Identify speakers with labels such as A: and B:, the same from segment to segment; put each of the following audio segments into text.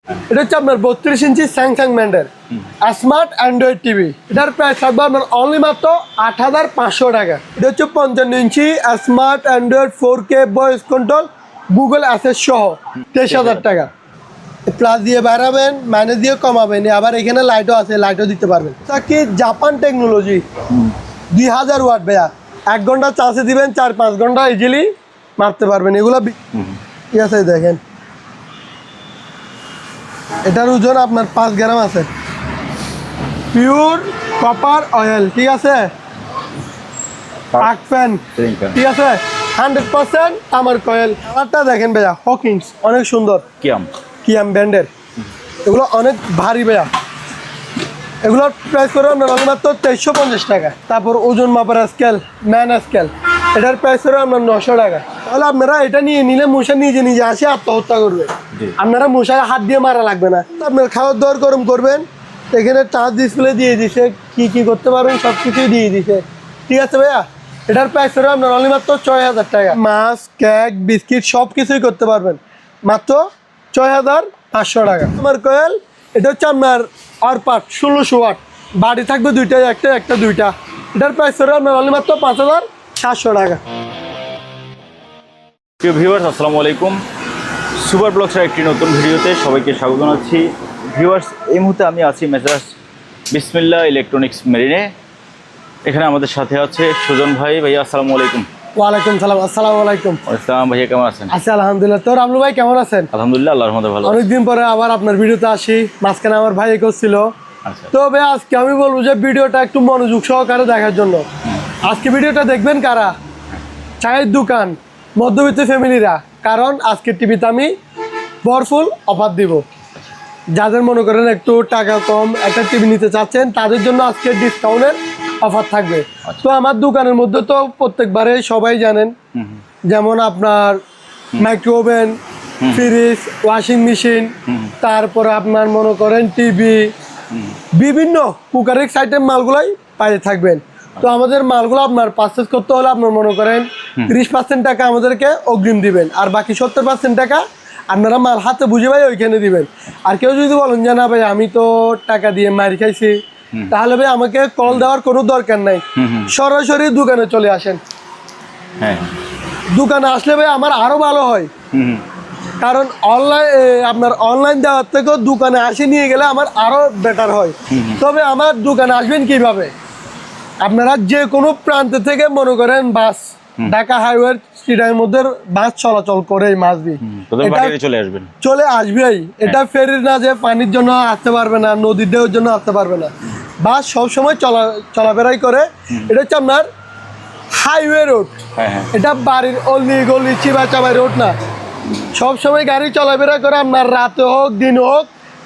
A: এটা হচ্ছে আপনার 32 ইঞ্চি স্যামসাং ব্র্যান্ডের স্মার্ট অ্যান্ড্রয়েড টিভি। এটার প্রাইস থাকবে আপনার অনলি মাত্র ৮৫০০ টাকা। এটা হচ্ছে 55 inch smart Android 4K voice control Google access সহ ২৩,০০০ টাকা। প্লাস দিয়ে বাড়াবেন, মাইনাস দিয়ে কমাবেন, আবার এখানে লাইটও আছে, লাইটও দিতে পারবেন। কি জাপান টেকনোলজি ২০০০ ওয়াট ভাইয়া, ১ ঘন্টা চার্জে দিবেন, ৪-৫ ঘন্টা ইজিলি মারতে পারবেন। এগুলো ঠিক আছে, দেখেন এটার ওজন আপনার 5 গ্রাম আছে, পিওর কপার অয়েল, ঠিক আছে। পাক ফ্যান, ঠিক আছে, 100% তামার কয়েল। কালারটা দেখেন ভাইয়া, হকিংস, অনেক সুন্দর। কিয়াম ব্র্যান্ডের, এগুলো অনেক ভারী ভাইয়া। এগুলোর প্রাইস করে আপনার মাত্র ২৩৫০ টাকা। তারপর ওজন মাপার স্কেল, ম্যান স্কেল, এটার প্রাইস করে আপনার ৯০০ টাকা। তাহলে আপনারা এটা নিয়ে নিলে মশা নিজে নিজে আসে আত্মহত্যা করবে। আপনারা মশার হাত দিয়ে মারা লাগবে না। আপনার খাওয়ার দাওয়ার গরম করবেন, এখানে টাচ ডিসপ্লে দিয়ে দিছে, কি করতে পারবেন সব কিছুই দিয়ে দিছে, ঠিক আছে ভাইয়া। এটার প্রাইস করে আপনার অনলি মাত্র ৬০০০ টাকা। মাছ, কেক, বিস্কিট সব কিছুই করতে পারবেন মাত্র ৬৫০০ টাকা। আমার কয়েল, এটা হচ্ছে আপনার অরপাট ১৬০০ ওয়াট, বাড়ি থাকবে দুইটা, একটা দুইটা। এটার প্রাইস করে আপনার অনলি মাত্র ৫৭০০ টাকা।
B: প্রিয় ভিউয়ার্স, আসসালামু আলাইকুম। সুপার ব্লগসের একটি নতুন ভিডিওতে সবাইকে স্বাগত জানাচ্ছি। ভিউয়ার্স, এই মুহূর্তে আমি আছি মেসার্স বিসমিল্লাহ ইলেকট্রনিক্স মেরিনে। এখানে আমাদের সাথে আছে সুজন ভাই। ভাইয়া আসসালামু আলাইকুম।
A: ওয়ালাইকুম সালাম। আসসালামু আলাইকুম।
B: আসসালাম ভাইয়া, কেমন আছেন?
A: আচ্ছা, আলহামদুলিল্লাহ। তো রামলু ভাই কেমন আছেন?
B: আলহামদুলিল্লাহ, আল্লাহর রহমতে ভালো।
A: অনেকদিন পরে আবার আপনার ভিডিওতে আসি, মাঝখানে আমার ভাই করছিল। তো ভাই আজকে আমি বলবো যে ভিডিওটা একটু মনোযোগ সহকারে দেখার জন্য। আজকে ভিডিওটা দেখবেন কারা? চায়ের দোকান, মধ্যবিত্ত ফ্যামিলিরা। কারণ আজকে টিভিতে আমি ভরপুর অফার দিব। যাদের মনে করেন একটু টাকা কম একটা টিভি নিতে চাচ্ছেন, তাদের জন্য আজকে ডিসকাউন্টের অফার থাকবে। তো আমার দোকানের মধ্যে তো প্রত্যেকবারে সবাই জানেন, যেমন আপনার মাইক্রোওভেন, ফ্রিজ, ওয়াশিং মেশিন, তারপরে আপনার মনে করেন টিভি, বিভিন্ন কুকারের আইটেম মালগুলাই পাইয়ে থাকবেন। তো আমাদের মালগুলো আপনার পারচেস করতে হলে আপনার মনে করেন 30% টাকা আমাদেরকে অগ্রিম দিবেন, আর বাকি 70% টাকা আপনারা মাল হাতে বুঝে ভাই ওইখানে দিবেন। আর কেউ যদি বলেন যে না ভাই আমি তো টাকা দিয়ে মারি খাইছি, তাহলে ভাই আমাকে কল দেওয়ার কোনো দরকার নাই, সরাসরি দোকানে চলে আসেন। দোকানে আসলে ভাই আমার আরো ভালো হয়, কারণ আপনার অনলাইন দেওয়ার থেকেও দোকানে আসে নিয়ে গেলে আমার আরো বেটার হয়। তবে আমার দোকানে আসবেন কিভাবে? আপনারা যে কোনো প্রান্ত থেকে মনে করেন বাস, ঢাকা হাইওয়ে স্ট্রিটের মধ্যে বাস চলাচল করে মাসবি চলে আসবেই। এটা ফেরি না যে পানির জন্য আসতে পারবে না, নদীর ঢেউর জন্য আসতে পারবে না, বাস সবসময় চলাফেরাই করে। এটা হচ্ছে আপনার হাইওয়ে রোড, এটা বাড়ির অলি গলি চিবা চাবাই রোড না, সবসময় গাড়ি চলাফেরা করে। আপনার রাতে হোক দিন হোক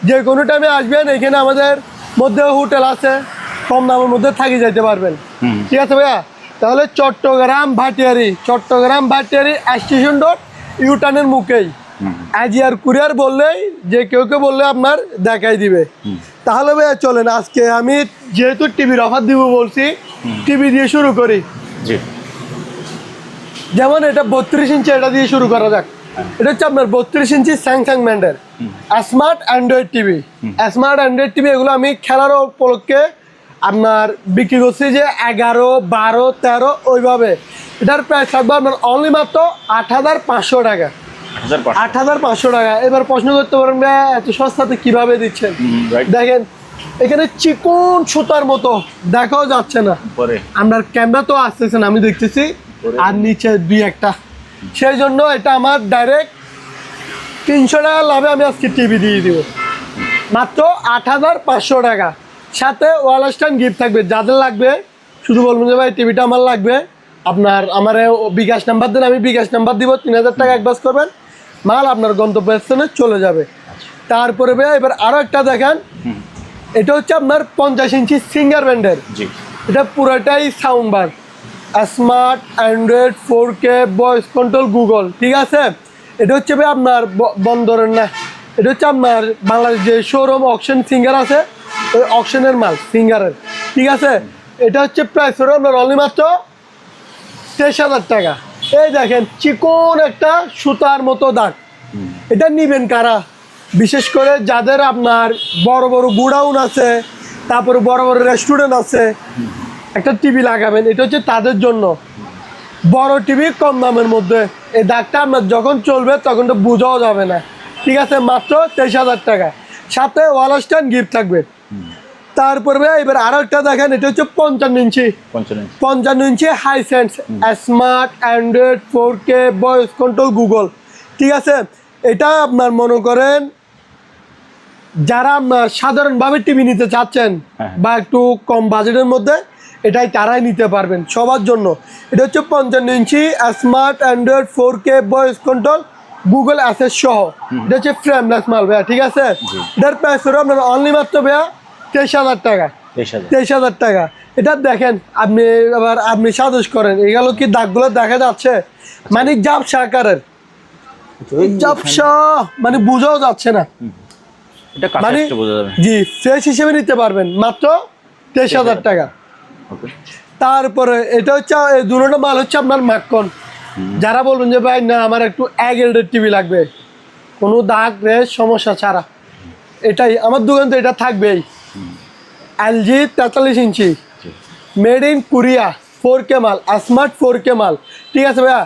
A: যে কোনো টাইমে আসবেন, এখানে আমাদের মধ্যে হোটেল আছে, কম দামের মধ্যে থাকি যাইতে পারবেন, ঠিক আছে ভাইয়া। তাহলে চট্টগ্রাম ভাটিয়ারি স্টেশন রোড ইউটার্নের মুখেই আজিয়ার কুরিয়ার বললেই, যে কেউ বললে আপনার দেখাই দিবে। তাহলে ভাইয়া চলেন আজকে আমি যেহেতু টিভির অফার দিব বলছি, টিভি দিয়ে শুরু করি। যেমন এটা 32 ইঞ্চি, এটা দিয়ে শুরু করা যাক। এটা হচ্ছে আপনার 32 ইঞ্চি স্যামসাং ব্র্যান্ডের smart Android TV. Smart Android TV এগুলো আমি খেলার উপলক্ষে আপনার বিক্রি করছি যে 11, 12, 13 ওইভাবে। এটার প্রাইস থাকবে আপনার অনলি মাত্র ৮৫০০ টাকা। ৮৫০০ টাকা। এবার প্রশ্ন করতে পারেন এত সস্তাতে কিভাবে দিচ্ছেন? দেখেন এখানে চিকন সুতার মতো দেখাও যাচ্ছে না, আপনার ক্যামেরা তো আসতেছে না, আমি দেখতেছি, আর নিচে দুই একটা। সেই জন্য এটা আমার ডাইরেক্ট ৩০০ টাকা লাভে আমি আজকে টিভি দিয়ে দিব মাত্র ৮৫০০ টাকা। সাথে ওয়াল স্ট্যান্ড গিফট থাকবে। যাদের লাগবে শুধু বলবেন যে ভাই টিভিটা আমার লাগবে, আপনার আমার বিকাশ নাম্বার দেন, আমি বিকাশ নাম্বার দিব, ৩০০০ টাকা অ্যাডভান্স করবেন, মাল আপনার গন্তব্যস্থানে চলে যাবে। তারপরে ভাই এবার আরও একটা দেখেন, এটা হচ্ছে আপনার 50 ইঞ্চি সিঙ্গার ব্র্যান্ডের। এটা পুরোটাই sound bar, smart Android 4K voice control Google, ঠিক আছে। এটা হচ্ছে ভাই আপনার বন্দরের না, এটা হচ্ছে আপনার বাংলাদেশ যে শোরুম অকশন সিঙ্গার আছে, ওই অকশনের মাল সিঙ্গারের, ঠিক আছে। এটা হচ্ছে প্রাইস হলো আপনার অনলি মাত্র ২৩,০০০ টাকা। এই দেখেন চিকন একটা সুতার মতো দাগ, এটা নিবেন কারা? বিশেষ করে যাদের আপনার বড় বড় গোডাউন আছে, তারপরে বড় বড় রেস্টুরেন্ট আছে, একটা টিভি লাগাবেন, এটা হচ্ছে তাদের জন্য। বড় টিভি কম দামের মধ্যে, এই দাগটা আপনার যখন চলবে তখন তো বোঝাও যাবে না। ঠিক আছে, মাত্র 23,000 টাকা, সাথে ওয়াল স্ট্যান্ড গিফট থাকবে। তারপরে এবার আরো একটা দেখেন, এটা হচ্ছে 55 inch 55 inch Hisense smart Android 4K voice control Google. ঠিক আছে, এটা আপনার মনে করেন যারা আপনার সাধারণভাবে টিভি নিতে চাচ্ছেন বা একটু কম বাজেটের মধ্যে, এটাই তারাই নিতে পারবেন, সবার জন্য। এটা হচ্ছে 55 inch smart Android 4K voice control Google access সহ। এটা হচ্ছে ফ্রেমলেস মাল ভাইয়া। ঠিক আছে, এটার প্রাইস হলো আপনার অনলি মাত্র ভাইয়া 23,000 টাকা। 23,000 টাকা। এটা দেখেন, আপনি সাজেস্ট করেন, এগুলো কি দাগগুলো দেখা যাচ্ছে? মানে ঝাপসা আকারের, ঝাপসা, মানে বোঝাও যাচ্ছে না। মানে জি, ফ্রেশ হিসেবে নিতে পারবেন মাত্র 23,000 টাকা। তারপরে এটা হচ্ছে এই দুটো মাল হচ্ছে আপনার মাখন। যারা বলবেন যে ভাই না আমার একটু এগ্রেডেড টিভি লাগবে, কোনো দাগ রেশ সমস্যা ছাড়া, এটাই আমার দোকান তো এটা থাকবেই। LG 43 inch made in Korea 4K মাল, স্মার্ট 4K মাল। ঠিক আছে ভাইয়া,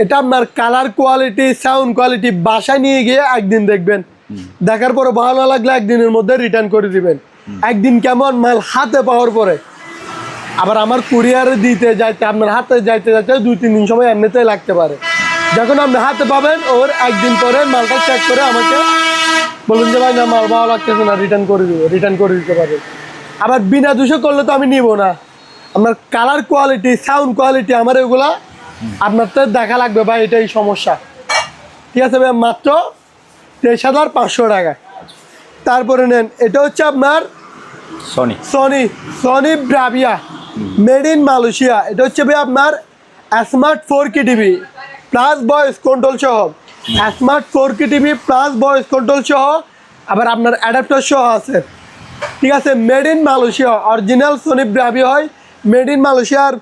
A: এটা আপনার কালার কোয়ালিটি, সাউন্ড কোয়ালিটি বাসায় নিয়ে গিয়ে একদিন দেখবেন, দেখার পরে ভালো না লাগলে একদিনের মধ্যে রিটার্ন করে দিবেন। একদিন কেমন মাল হাতে পাওয়ার পরে, আবার আমার কুরিয়ারে দিতে যাইতে আপনার হাতে যাইতে 2-3 দিন সময় এমনিতেই লাগতে পারে। যখন আপনি হাতে পাবেন ওর একদিন পরে মালটা চেক করে আমাকে বলুন যে ভাই না মাল ভালো লাগতেছে না, রিটার্ন করে দিতে পারবেন। আবার বিনা দোষে করলে তো আমি নিব না। আপনার কালার কোয়ালিটি, সাউন্ড কোয়ালিটি আমার এগুলা আপনার তো দেখা লাগবে ভাই, এটাই সমস্যা। ঠিক আছে ভাই, মাত্র 23,500 টাকা। তারপরে নেন, এটা হচ্ছে আপনার Sony Bravia made in Malaysia. এটা হচ্ছে ভাই আপনার smart 4K TV plus voice control সহ, smart 4K TV plus voice control সহ, আবার আপনার অ্যাডাপ্টার সহ আছে। ঠিক আছে, made in Malaysia, original Sony Bravia হয়, মেড ইন মালয়েশিয়ার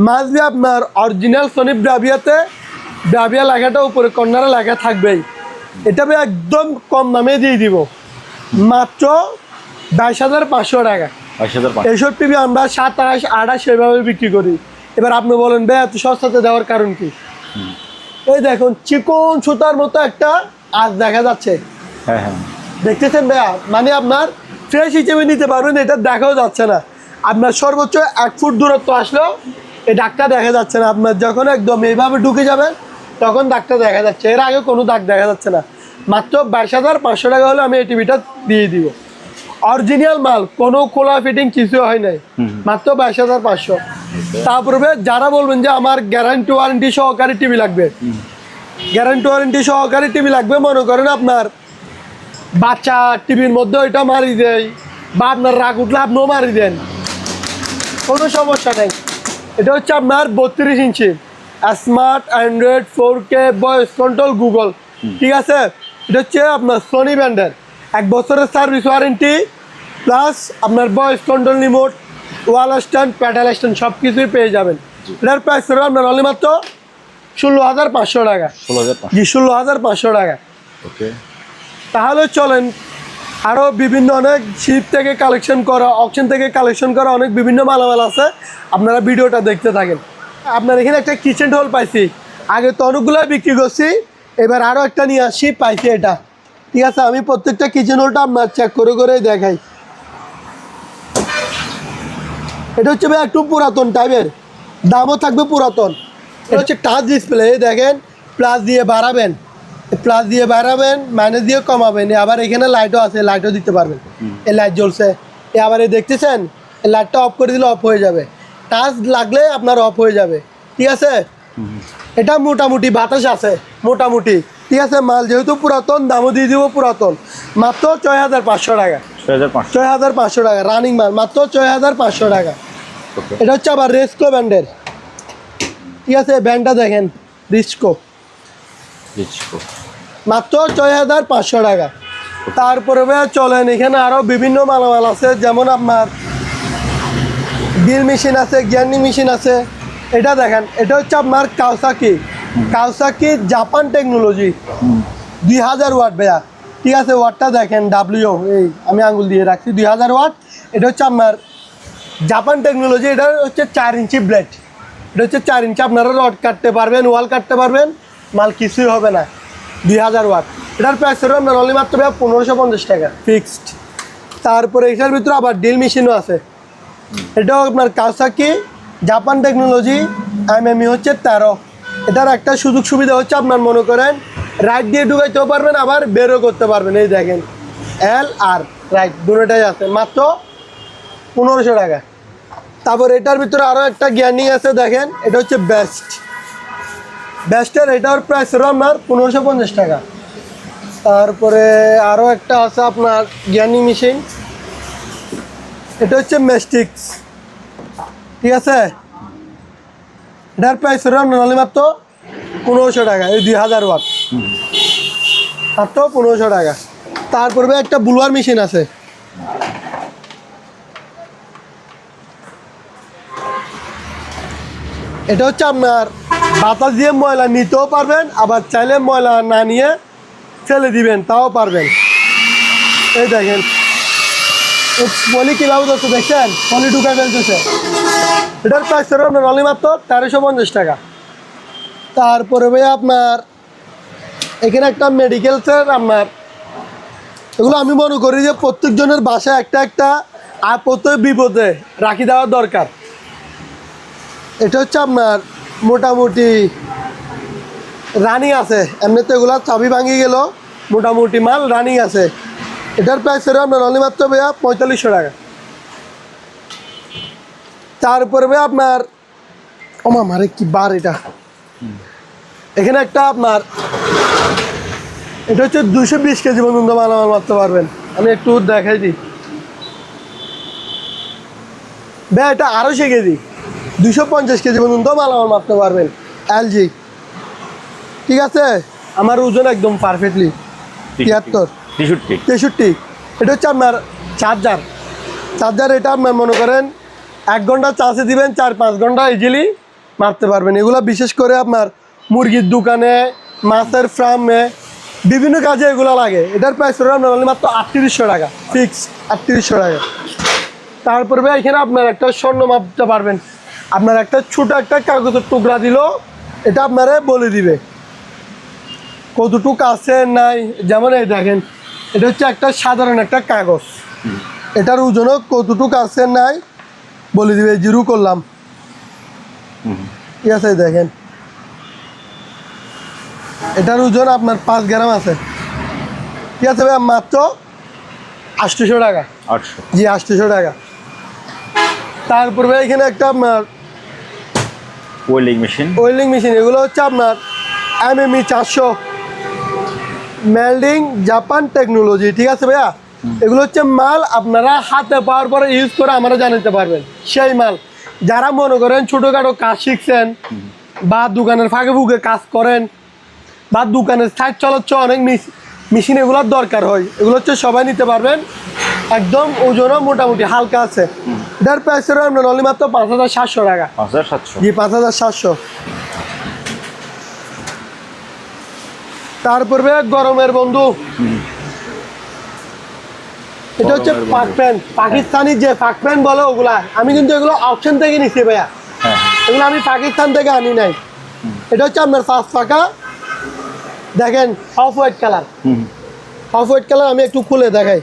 A: মাছ দিয়ে আপনার অরিজিনাল সনি ব্রাভিয়াতে ব্রাভিয়া লেখাটা উপরে কর্নারে লেখা থাকবেই। এটা ভাই একদম কম দামে দিয়ে দিব, মাত্র 22,500 টাকা। এইসব টিভি আমরা 27, 28 সেভাবে বিক্রি করি। এবার আপনি বলেন ভাই এত সস্তাতে দেওয়ার কারণ কি? এই দেখুন চিকন সুতার মতো একটা আজ দেখা যাচ্ছে, দেখতেছেন ভাইয়া, মানে আপনার ফ্রেশ হিসেবে নিতে পারবেন, এটা দেখাও যাচ্ছে না। আপনার সর্বোচ্চ 1 ফুট দূরত্ব আসলেও এই দাগটা দেখা যাচ্ছে না। আপনার যখন একদম এইভাবে ঢুকে যাবেন তখন দাগটা দেখা যাচ্ছে, এর আগে কোনো দাগ দেখা যাচ্ছে না। মাত্র 22,500 টাকা হলে আমি এই টিভিটা দিয়ে দিব। অরিজিনাল মাল, কোনো খোলা ফিটিং কিছু হয় নাই, মাত্র 22,500। তারপরে যারা বলবেন যে আমার গ্যারান্টি ওয়ারেন্টি সহকারী টিভি লাগবে, গ্যারান্টি ওয়ারেন্টি সহকারী টিভি লাগবে, মনে করেন আপনার বাচ্চা টিভির মধ্যে ওইটা মারি দেয় বা আপনার রাগ উঠলে আপনিও মারি দেন, কোনো সমস্যা নেই। এটা হচ্ছে আপনার 32 inch smart Android 4K voice control Google. ঠিক আছে, এটা হচ্ছে আপনার সনি ব্র্যান্ডের 1 বছরের সার্ভিস ওয়ারেন্টি প্লাস আপনার voice control remote, wall stand, pedal stand সব কিছুই পেয়ে যাবেন। এটার প্রাইস হলো আপনার অনলি মাত্র 16,500 টাকা। জি, 16,500 টাকা। তাহলে চলেন আরও বিভিন্ন অনেক শিপ থেকে কালেকশন করা, অকশন থেকে কালেকশন করা অনেক বিভিন্ন মালামাল আছে, আপনারা ভিডিওটা দেখতে থাকেন। আপনার এখানে একটা কিচেন হোল পাইছি, আগে তো অনেকগুলো বিক্রি করছি, এবার আরও একটা নিয়ে আসি, পাইছি এটা। ঠিক আছে, আমি প্রত্যেকটা কিচেন হোলটা আপনার চেক করে করে দেখাই। এটা হচ্ছে ভাই একটু পুরাতন টাইপের, দামও থাকবে পুরাতন। এটা হচ্ছে টাচ ডিসপ্লে, দেখেন প্লাস দিয়ে বাড়াবেন, প্লাস দিয়ে বাড়াবেন, মাইনাস দিয়ে কমাবেন। আবার এখানে লাইটও আছে, লাইটও দিতে পারবেন, এই লাইট জ্বলছে। আবার এই দেখতেছেন এই লাইটটা অফ করে দিলে অফ হয়ে যাবে, টাচ লাগলে আপনার অফ হয়ে যাবে। ঠিক আছে, এটা মোটামুটি বাতাস আছে মোটামুটি। ঠিক আছে, মাল যেহেতু পুরাতন, দামও দিয়ে দিব পুরাতন, মাত্র 6,500 টাকা। 6,500 টাকা রানিং মাল, মাত্র 6,500 টাকা। এটা হচ্ছে আবার রেস্কো ব্র্যান্ডের। ঠিক আছে, ব্র্যান্ডটা দেখেন, রিস্কো, মাত্র 6,500 টাকা। তারপরে ভাই চলেন, এখানে আরও বিভিন্ন মালামাল আছে, যেমন আপনার ড্রিল মেশিন আছে, গ্যান্ডি মেশিন আছে। এটা দেখেন, এটা হচ্ছে আপনার কাওসাকি জাপান টেকনোলজি 2000 ওয়াট ভাইয়া। ঠিক আছে, ওয়াটটা দেখেন ডাব্লিউ, এই আমি আঙ্গুল দিয়ে রাখছি 2000 ওয়াট। এটা হচ্ছে আপনার জাপান টেকনোলজি, এটা হচ্ছে 4 ইঞ্চি ব্লেড, এটা হচ্ছে 4 ইঞ্চি, আপনারা রড কাটতে পারবেন, ওয়াল কাটতে পারবেন, মাল কিছুই হবে না। 2000 ওয়াট, এটার প্রাইস হলো আপনার অনলি মাত্র 1550 টাকা ফিক্সড। তারপরে এটার ভিতরে আবার ড্রিল মেশিনও আছে, এটাও আপনার কাওয়াসাকি জাপান টেকনোলজি এমএমই হচ্ছে 13। এটার একটা সুযোগ সুবিধা হচ্ছে আপনার মনে করেন রাইট দিয়ে ঢুকাইতেও পারবেন, আবার বেরও করতে পারবেন। এই দেখেন এল আর রাইট দুটোটাই আছে, মাত্র 1500 টাকা। তারপর এটার ভিতরে আরও একটা জ্ঞানী আছে, দেখেন এটা হচ্ছে বেস্টের, এটার প্রাইস হলো আপনার 1550 টাকা। তারপরে আরও একটা আছে আপনার জ্ঞানী মেশিন, এটা হচ্ছে ম্যাস্টিক্স, ঠিক আছে, এটার প্রাইস হলো আপনার অনলি মাত্র 1500 টাকা, এই 2000 ওয়াট, মাত্র 1500 টাকা। তারপরে একটা বুলওয়ার মেশিন আছে, এটা হচ্ছে আপনার বাতাস দিয়ে ময়লা নিতেও পারবেন, আবার চাইলে ময়লা না নিয়ে ফেলে দিবেন তাও পারবেন। এই দেখেন পলি কীভাবে ধরছে দেখছেন, পলি ঢুকায় ফেলতেছে। এটার প্রাইস হলো আপনার অনলি মাত্র 1350 টাকা। তারপরে ভাই আপনার এখানে একটা মেডিকেলসের আপনার, এগুলো আমি মনে করি যে প্রত্যেকজনের বাসায় একটা একটা আপদে বিপদে রাখি দেওয়ার দরকার। এটা হচ্ছে আপনার মোটামুটি রানিং আছে, এমনিতে এগুলো চাবি ভাঙি গেল, মোটামুটি মাল রানিং আছে। এটার প্রাইস হলো আপনার অনলি মাত্র ভাইয়া 4500 টাকা। তারপরে ভাই আপনার মারে কি বার, এটা এখানে একটা আপনার, এটা হচ্ছে 220 কেজি পর্যন্ত মালামাল মারতে পারবেন। আমি একটু দেখাই দিই ভাই, এটা 250 কেজি, 250 কেজি পর্যন্ত মালামাল মারতে পারবেন। এলজি, ঠিক আছে, আমার ওজন একদম পারফেক্টলি 63। এটা হচ্ছে আপনার চার্জার, এটা আপনার মনে করেন 1 ঘন্টা চার্জে দিবেন, 4-5 ঘন্টা ইজিলি মারতে পারবেন। এগুলো বিশেষ করে আপনার মুরগির দোকানে, মাছের ফার্মে, বিভিন্ন কাজে এগুলো লাগে। এটার প্রাইস হলো আপনার মাত্র 3800 টাকা ফিক্স, 3800 টাকা। তারপরে ভাই এখানে আপনার একটা স্বর্ণ মাপতে পারবেন, আপনার একটা ছোট একটা কাগজের টুকরা দিল, এটা আপনারা বলে দিবে কতটুকু আছে নাই। যেমন এই দেখেন, এটা হচ্ছে একটা সাধারণ একটা কাগজ, এটার ওজনও কতটুকু আছে নাই বলে দিবে। জিরো করলাম, ঠিক আছে, দেখেন এটার ওজন আপনার 5 গ্রাম আছে, ঠিক আছে ভাই, মাত্র 800 টাকা। জি 800 টাকা। তারপর ভাই এখানে একটা আপনার
B: ওয়েল্ডিং মেশিন,
A: এগুলো হচ্ছে আপনার এমএমই 400 মেল্ডিং জাপান টেকনোলজি, ঠিক আছে ভাইয়া। এগুলো হচ্ছে মাল আপনারা হাতে পাওয়ার পরে ইউজ করে আমরা জানাতে পারবেন সেই মাল। যারা মনে করেন ছোটোখাটো কাজ শিখছেন বা দোকানের ফাঁকে ফুঁকে কাজ করেন বা দোকানের সাইড চালাচ্ছে, অনেক মেশিন এগুলোর দরকার হয়, এগুলো হচ্ছে সবাই নিতে পারবেন। একদম ওজনও মোটামুটি হালকা আছে। এটার প্রাইস হলো আপনার অনলি মাত্র 5700 টাকা।
B: 5700?
A: জি 5700। তারপরে গরমের বন্ধু, এটা হচ্ছে পাক প্যান, পাকিস্তানি যে পাক প্যান বলে ওগুলা, আমি কিন্তু এগুলো অপশন থেকে নিচ্ছি ভাইয়া, এগুলো আমি পাকিস্তান থেকে আনি নাই। এটা হচ্ছে আপনার 5 পাকা, দেখেন অফ হোয়াইট কালার, আমি একটু খুলে দেখাই।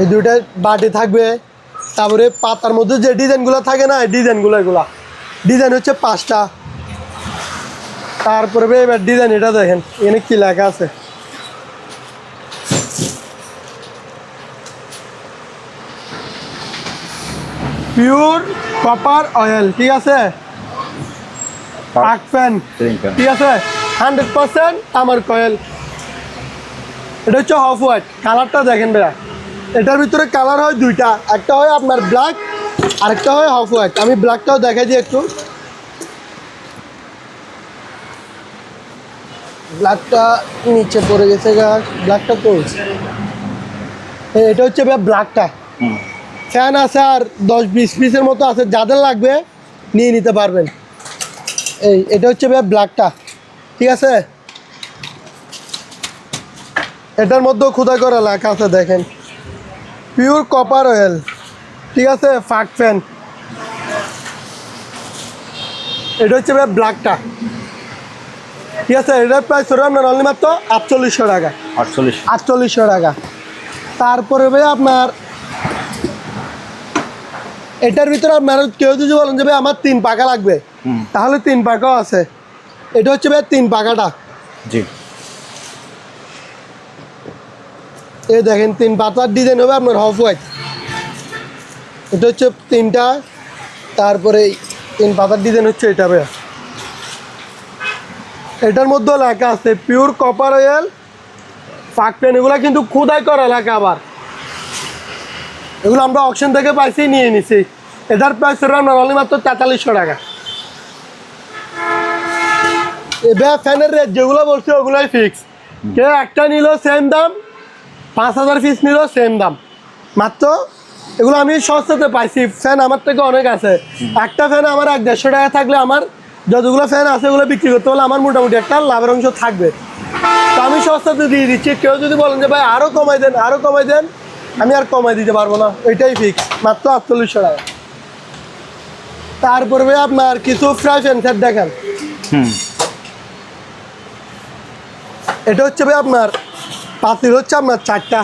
A: এই দুইটা বাটি থাকবে, তারপরে পাতার মধ্যে যে ডিজাইনগুলো থাকে না, ডিজাইন হচ্ছে 5টা। তারপরে এবার ডিজাইন এটা দেখেন, এখানে কি লেখা আছে, পিওর কপার অয়েল, ঠিক আছে, পাক প্যান, ঠিক আছে, 100% তামার কয়েল। এটা হচ্ছে অফ হোয়াইট কালারটা দেখেন ভাইয়া, এটার ভিতরে কালার হয় 2টা, একটা হয় আপনার ব্ল্যাক, আরেকটা হয় অফ হোয়াইট। আমি ব্ল্যাকটাও দেখাই দিই একটু, ব্ল্যাকটা নিচে পড়ে গেছে, ব্ল্যাকটা তো এটা হচ্ছে ভাইয়া ব্ল্যাকটা, ফ্যান আছে আর 10-20 পিসের মতো আছে, যাদের লাগবে নিয়ে নিতে পারবেন। এটা হচ্ছে ভাই ব্ল্যাকটা, ঠিক আছে। এটার মধ্যেও খোদাই করা লেখা আছে দেখেন, পিওর কপার অয়েল, ঠিক আছে। ফাক ফ্যান, এটা হচ্ছে ভাই ব্ল্যাকটা, ঠিক আছে। এটার প্রাইস হলো আপনার অনলি মাত্র 4800 টাকা। 4800 টাকা। তারপরে ভাই আপনার এটার ভিতরে আপনার কেউ যদি বলেন যে ভাই আমার 3 পাকা লাগবে, তাহলে 3 পাকাও আছে। এটা হচ্ছে ভাই 3 পাকাটা,
B: জি।
A: এই দেখেন 3 পাতার ডিজাইন হবে আপনার অফ হোয়াইট। এটা হচ্ছে 3টা, তারপরে 3 পাতার ডিজাইন হচ্ছে এটা ভাই। এটার মধ্যেও লেখা আছে পিওর কপার অয়েল ফাক পেন, এগুলো কিন্তু খোদাই করা লেখা আবার। এগুলো আমরা অকশন থেকে পাইছি, নিয়ে নিছি। এটার প্রাইস হলো আপনার অনলি মাত্র 4300 টাকা। এবার ফ্যানের রেট যেগুলো বলছি ওগুলোই ফিক্স। কেউ একটা নিল সেম দাম, 5000 পিস নিল সেম দাম মাত্র। এগুলো আমি সস্তাতে পাইছি, ফ্যান আমার থেকে অনেক আছে। একটা ফ্যান আমার 150 টাকা থাকলে আমার যতগুলো ফ্যান আছে ওগুলো বিক্রি করতে হলে আমার মোটামুটি একটা লাভের অংশ থাকবে। তো আমি সস্তাতে দিয়ে দিচ্ছি। কেউ যদি বলেন যে ভাই আরও কমাই দেন, আরও কমাই দেন, আমি আর কমাই দিতে পারবো না, ওইটাই ফিক্স মাত্র 4800 টাকা। তারপরে ভাই আপনার কিছু ফ্রাই ফ্যান সেট দেখেন। এটা হচ্ছে ভাই আপনার পাতিল হচ্ছে আপনার 4টা।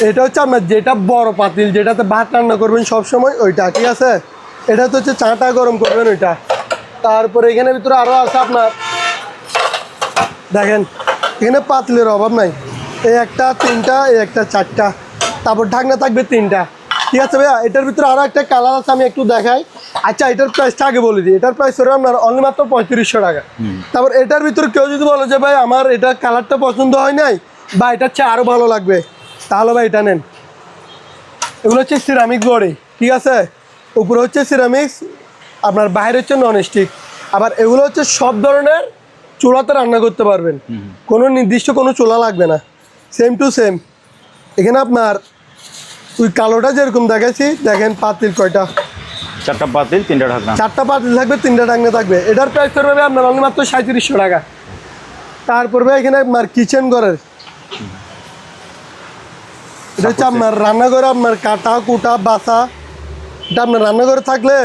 A: এটা হচ্ছে আপনার যেটা বড় পাতিল, যেটাতে ভাত রান্না করবেন সবসময় ওইটা, ঠিক আছে। এটা তো হচ্ছে চাটা গরম করবেন ওইটা। তারপরে এখানে ভিতরে আরও আছে আপনার দেখেন, এখানে পাতিলের অভাব নাই। এই একটা 3টা, এই একটা 4টা, তারপর ঢাকনা থাকবে 3টা, ঠিক আছে ভাইয়া। এটার ভিতরে আরও একটা কালার আছে, আমি একটু দেখাই। আচ্ছা, এটার প্রাইসটা আগে বলে দিই। এটার প্রাইস হলো আপনার অনলি মাত্র 3500 টাকা। তারপর এটার ভিতরে কেউ যদি বলে যে ভাই আমার এটা কালারটা পছন্দ হয় নাই বা এটার চেয়ে আরও ভালো লাগবে, তাহলে ভাই এটা নেন। এগুলো হচ্ছে সিরামিক বডি, ঠিক আছে। উপরে হচ্ছে সিরামিক্স, আপনার বাইরে হচ্ছে নন স্টিক। আবার এগুলো হচ্ছে সব ধরনের চুলাতে রান্না করতে পারবেন, কোনো নির্দিষ্ট কোনো চুলা লাগবে না, সেম টু সেম। এখানে আপনার ওই কালোটা যেরকম দেখাচ্ছি দেখেন, পাতিল কয়টা,
B: 4টা পাতিল 3টা ঢাকনা।
A: 4টা পাতিল থাকবে, 3টা ঢাকনা থাকবে। এটার প্রাইস করবে আপনার অনলি মাত্র 3700 টাকা। তারপরে এখানে আপনার কিচেন ঘরের, এটা হচ্ছে আপনার রান্নাঘরে আপনার কাটা কুটা বাসা। এটা আপনার রান্নাঘরে থাকলে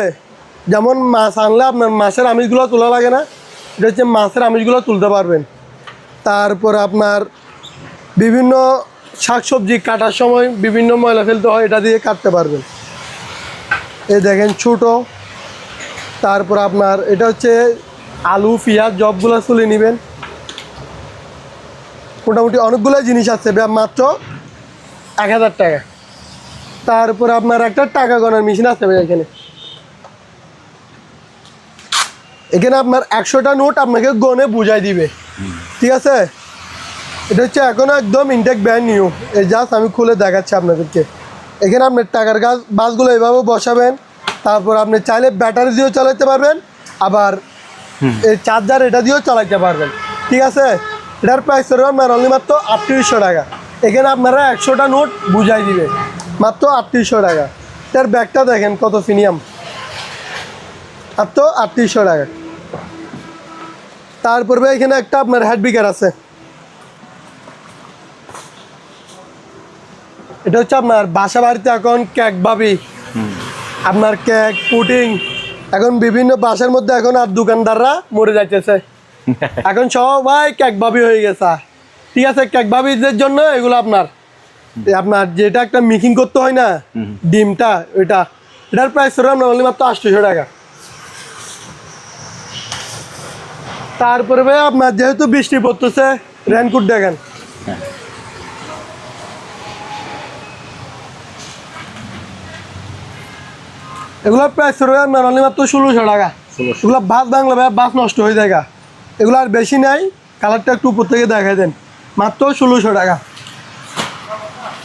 A: যেমন মাছ আনলে আপনার মাছের আমিষগুলো তোলা লাগে না, এটা হচ্ছে মাছের আমিষগুলো তুলতে পারবেন। তারপর আপনার বিভিন্ন শাকসবজি কাটার সময় বিভিন্ন ময়লা ফেলতে হয়, এটা দিয়ে কাটতে পারবেন। এই দেখেন ছোটো। তারপর আপনার এটা হচ্ছে আলু পেঁয়াজ জবগুলো তুলে নেবেন। মোটামুটি অনেকগুলো জিনিস আছে মাত্র 1000 টাকা। তারপরে আপনার একটা টাকা গণার মেশিন আছে ভাই এখানে। এখানে আপনার 100টা নোট আপনাকে গনে বুঝাই দিবে, ঠিক আছে। এটা হচ্ছে এখনো একদম ইনটেক ব্র্যান্ড নিউ। এই জাস্ট আমি খুলে দেখাচ্ছি আপনাদেরকে। এখানে আপনার টাকার বাসগুলো এইভাবে বসাবেন। তারপর আপনি চাইলে ব্যাটারি দিয়েও চালাতে পারবেন, আবার এই চার্জার এটা দিয়েও চালাতে পারবেন, ঠিক আছে। এটার প্রাইস হলো আপনার অনলি মাত্র 3800 টাকা। এখানে আপনারা 100টা নোট বুঝাই দিবে মাত্র 3800 টাকা। এটার ব্যাগটা দেখেন কত প্রিমিয়াম, মাত্র 3800 টাকা। তারপর এখানে একটা আপনার হেড বিকার আছে। এটা হচ্ছে আপনার বাসা বাড়িতে এখন কেক ভাবি, আপনার কেক পুডিং, এখন বিভিন্ন বাসার মধ্যে এখন আর দোকানদাররা মরে যাইতেছে, এখন সবাই কেক ভাবি হয়ে গেছে, ঠিক আছে। কেক ভাবিদের জন্য এগুলো আপনার যেটা একটা মেকিং করতে হয় না ডিমটা, ওইটা। এটার প্রাইস হলো আপনার অনলি মাত্র 800 টাকা। তারপরে ভাই আপনার যেহেতু বৃষ্টি পড়তেছে, রেনকোট দেখেন। এগুলোর প্রাইস হলো আপনার অনলি মাত্র 1600 টাকা। এগুলো বাস বাংলা ভাই, বাস নষ্ট হয়ে যায়। এগুলো আর বেশি নাই, কালারটা একটু উপর থেকে দেখাই দেন, মাত্র 1600 টাকা।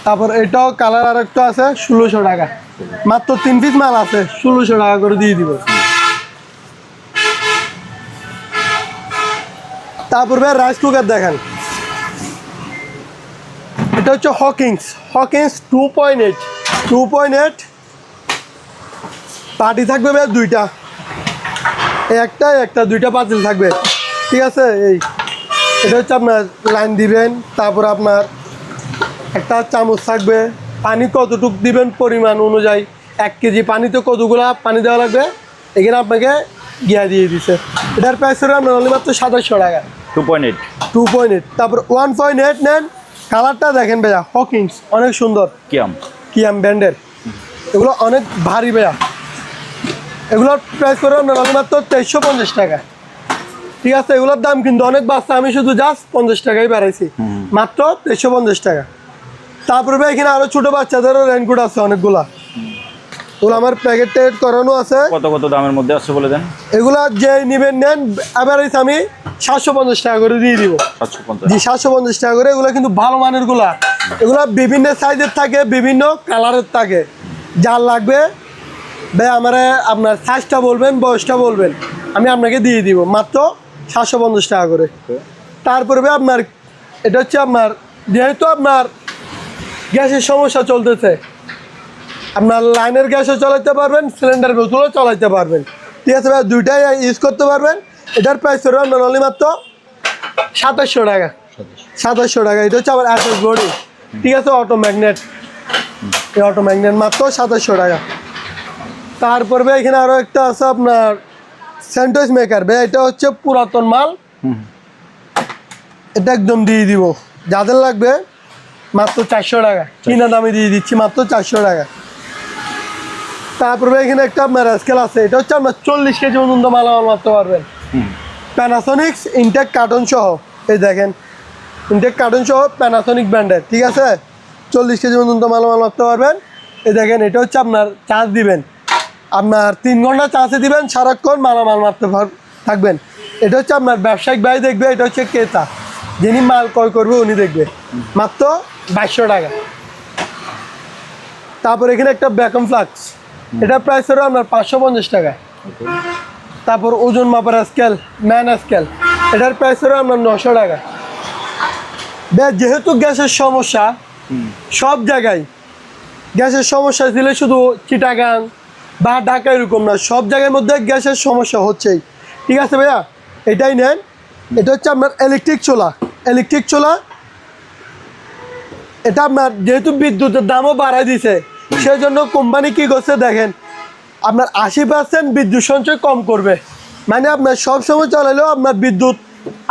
A: তারপর এটাও কালার আর একটা আছে 1600 টাকা, মাত্র 3 পিস মাল আছে, 1600 টাকা করে দিয়ে দিব। তারপর ভাই রাইস কুকার দেখেন। এটা এটা হচ্ছে হকিংস 2.8 পার্টি থাকবে ভাই দুইটা, একটা দুইটা পাতিল থাকবে, ঠিক আছে। এটা হচ্ছে আপনার লাইন দিবেন, তারপর আপনার একটা চামচ থাকবে, পানি কতটুক দিবেন পরিমাণ অনুযায়ী, 1 কেজি পানিতে কতগুলা পানি দেওয়া লাগবে এখানে আপনাকে গিয়া দিয়ে দিছে। এটার প্রাইস হলো আপনার অনলি মাত্র 2700 টাকা। 2.8 তারপর 1.8 নেন, কালারটা দেখেন ভাইয়া, হকিংস অনেক সুন্দর, কিয়াম ব্র্যান্ডের, এগুলো অনেক ভারী ভাইয়া। এগুলোর প্রাইস করে আপনার অনলি মাত্র 2350 টাকা, ঠিক আছে। এগুলোর দাম কিন্তু অনেক বাড়ছে, আমি শুধু জাস্ট 50 টাকাই বাড়াইছি, মাত্র 2350 টাকা। তারপরে ভাই এখানে আরো ছোট বাচ্চাদেরও রেনকোট আছে অনেকগুলা, ওগুলো আমার প্যাকেট করানো আছে।
B: কত দামের মধ্যে আছে বলে দেন।
A: এগুলা যে নিবেন নেন, এভারেজ আমি 750 টাকা করে দিয়ে দিব। 750 টাকা করে। এগুলো কিন্তু ভালো মানের গুলা, এগুলো বিভিন্ন সাইজের থাকে, বিভিন্ন কালারের থাকে। যার লাগবে ভাই আপনার সাইজটা বলবেন, বয়সটা বলবেন, আমি আপনাকে দিয়ে দিব মাত্র 750 টাকা করে। তারপরে ভাই আপনার এটা হচ্ছে আপনার, যেহেতু আপনার গ্যাসের সমস্যা চলতেছে, আপনার লাইনের গ্যাসও চালাতে পারবেন, সিলিন্ডার বোতলও চালাতে পারবেন, ঠিক আছে ভাই, দুইটাই ইউজ করতে পারবেন। এটার প্রাইস হলো আপনার অনলি মাত্র 2700 টাকা। 2700 টাকা। এটা হচ্ছে আবার অ্যাসেস বডি, ঠিক আছে, অটো ম্যাগনেট মাত্র 2700 টাকা। তারপর ভাই এখানে আরও একটা আছে আপনার স্যান্ডউইচ মেকার ভাই, এটা হচ্ছে পুরাতন মাল, এটা একদম দিয়ে দিব, যাদের লাগবে মাত্র 400 টাকা, কিনা দামে দিয়ে দিচ্ছি মাত্র 400 টাকা। তারপরে এখানে একটা আপনার স্কেল আছে, এটা হচ্ছে আপনার 40 কেজি পর্যন্ত মালামাল মারতে পারবেন, প্যানাসোনিক্স ইনটেক কার্টন সহ। এই দেখেন ইনটেক কার্টন সহ প্যানাসোনিক ব্র্যান্ডের, ঠিক আছে, 40 কেজি পর্যন্ত মালামাল মারতে পারবেন। এই দেখেন এটা হচ্ছে আপনার চার্জ দিবেন, আপনার 3 ঘন্টা চার্জে দিবেন, সারাক্ষণ মালামাল মারতে থাকবেন। এটা হচ্ছে আপনার ব্যবসায়িক ভাই দেখবে, এটা হচ্ছে ক্রেতা, যিনি মাল ক্রয় করবে উনি দেখবে, মাত্র 2200 টাকা। তারপর এখানে একটা ভ্যাকুয়াম ফ্লাক্স, এটা প্রাইস হলো আপনার 550 টাকা। তারপর ওজন মাপার স্কেল, ম্যান স্কেল, এটার প্রাইস হলো আপনার 900 টাকা। যেহেতু গ্যাসের সমস্যা সব জায়গায়, গ্যাসের সমস্যা ছিল শুধু চিটাগাং বা ঢাকা এরকম না, সব জায়গার মধ্যে গ্যাসের সমস্যা হচ্ছেই, ঠিক আছে ভাইয়া। এটাই নেন, এটা হচ্ছে আপনার ইলেকট্রিক চুলা। এটা আপনার যেহেতু বিদ্যুতের দামও বাড়ায় দিছে, সেই জন্য কোম্পানি কী করছে দেখেন, আপনার 80% বিদ্যুৎ সঞ্চয় কম করবে, মানে আপনার সবসময় চালালেও আপনার বিদ্যুৎ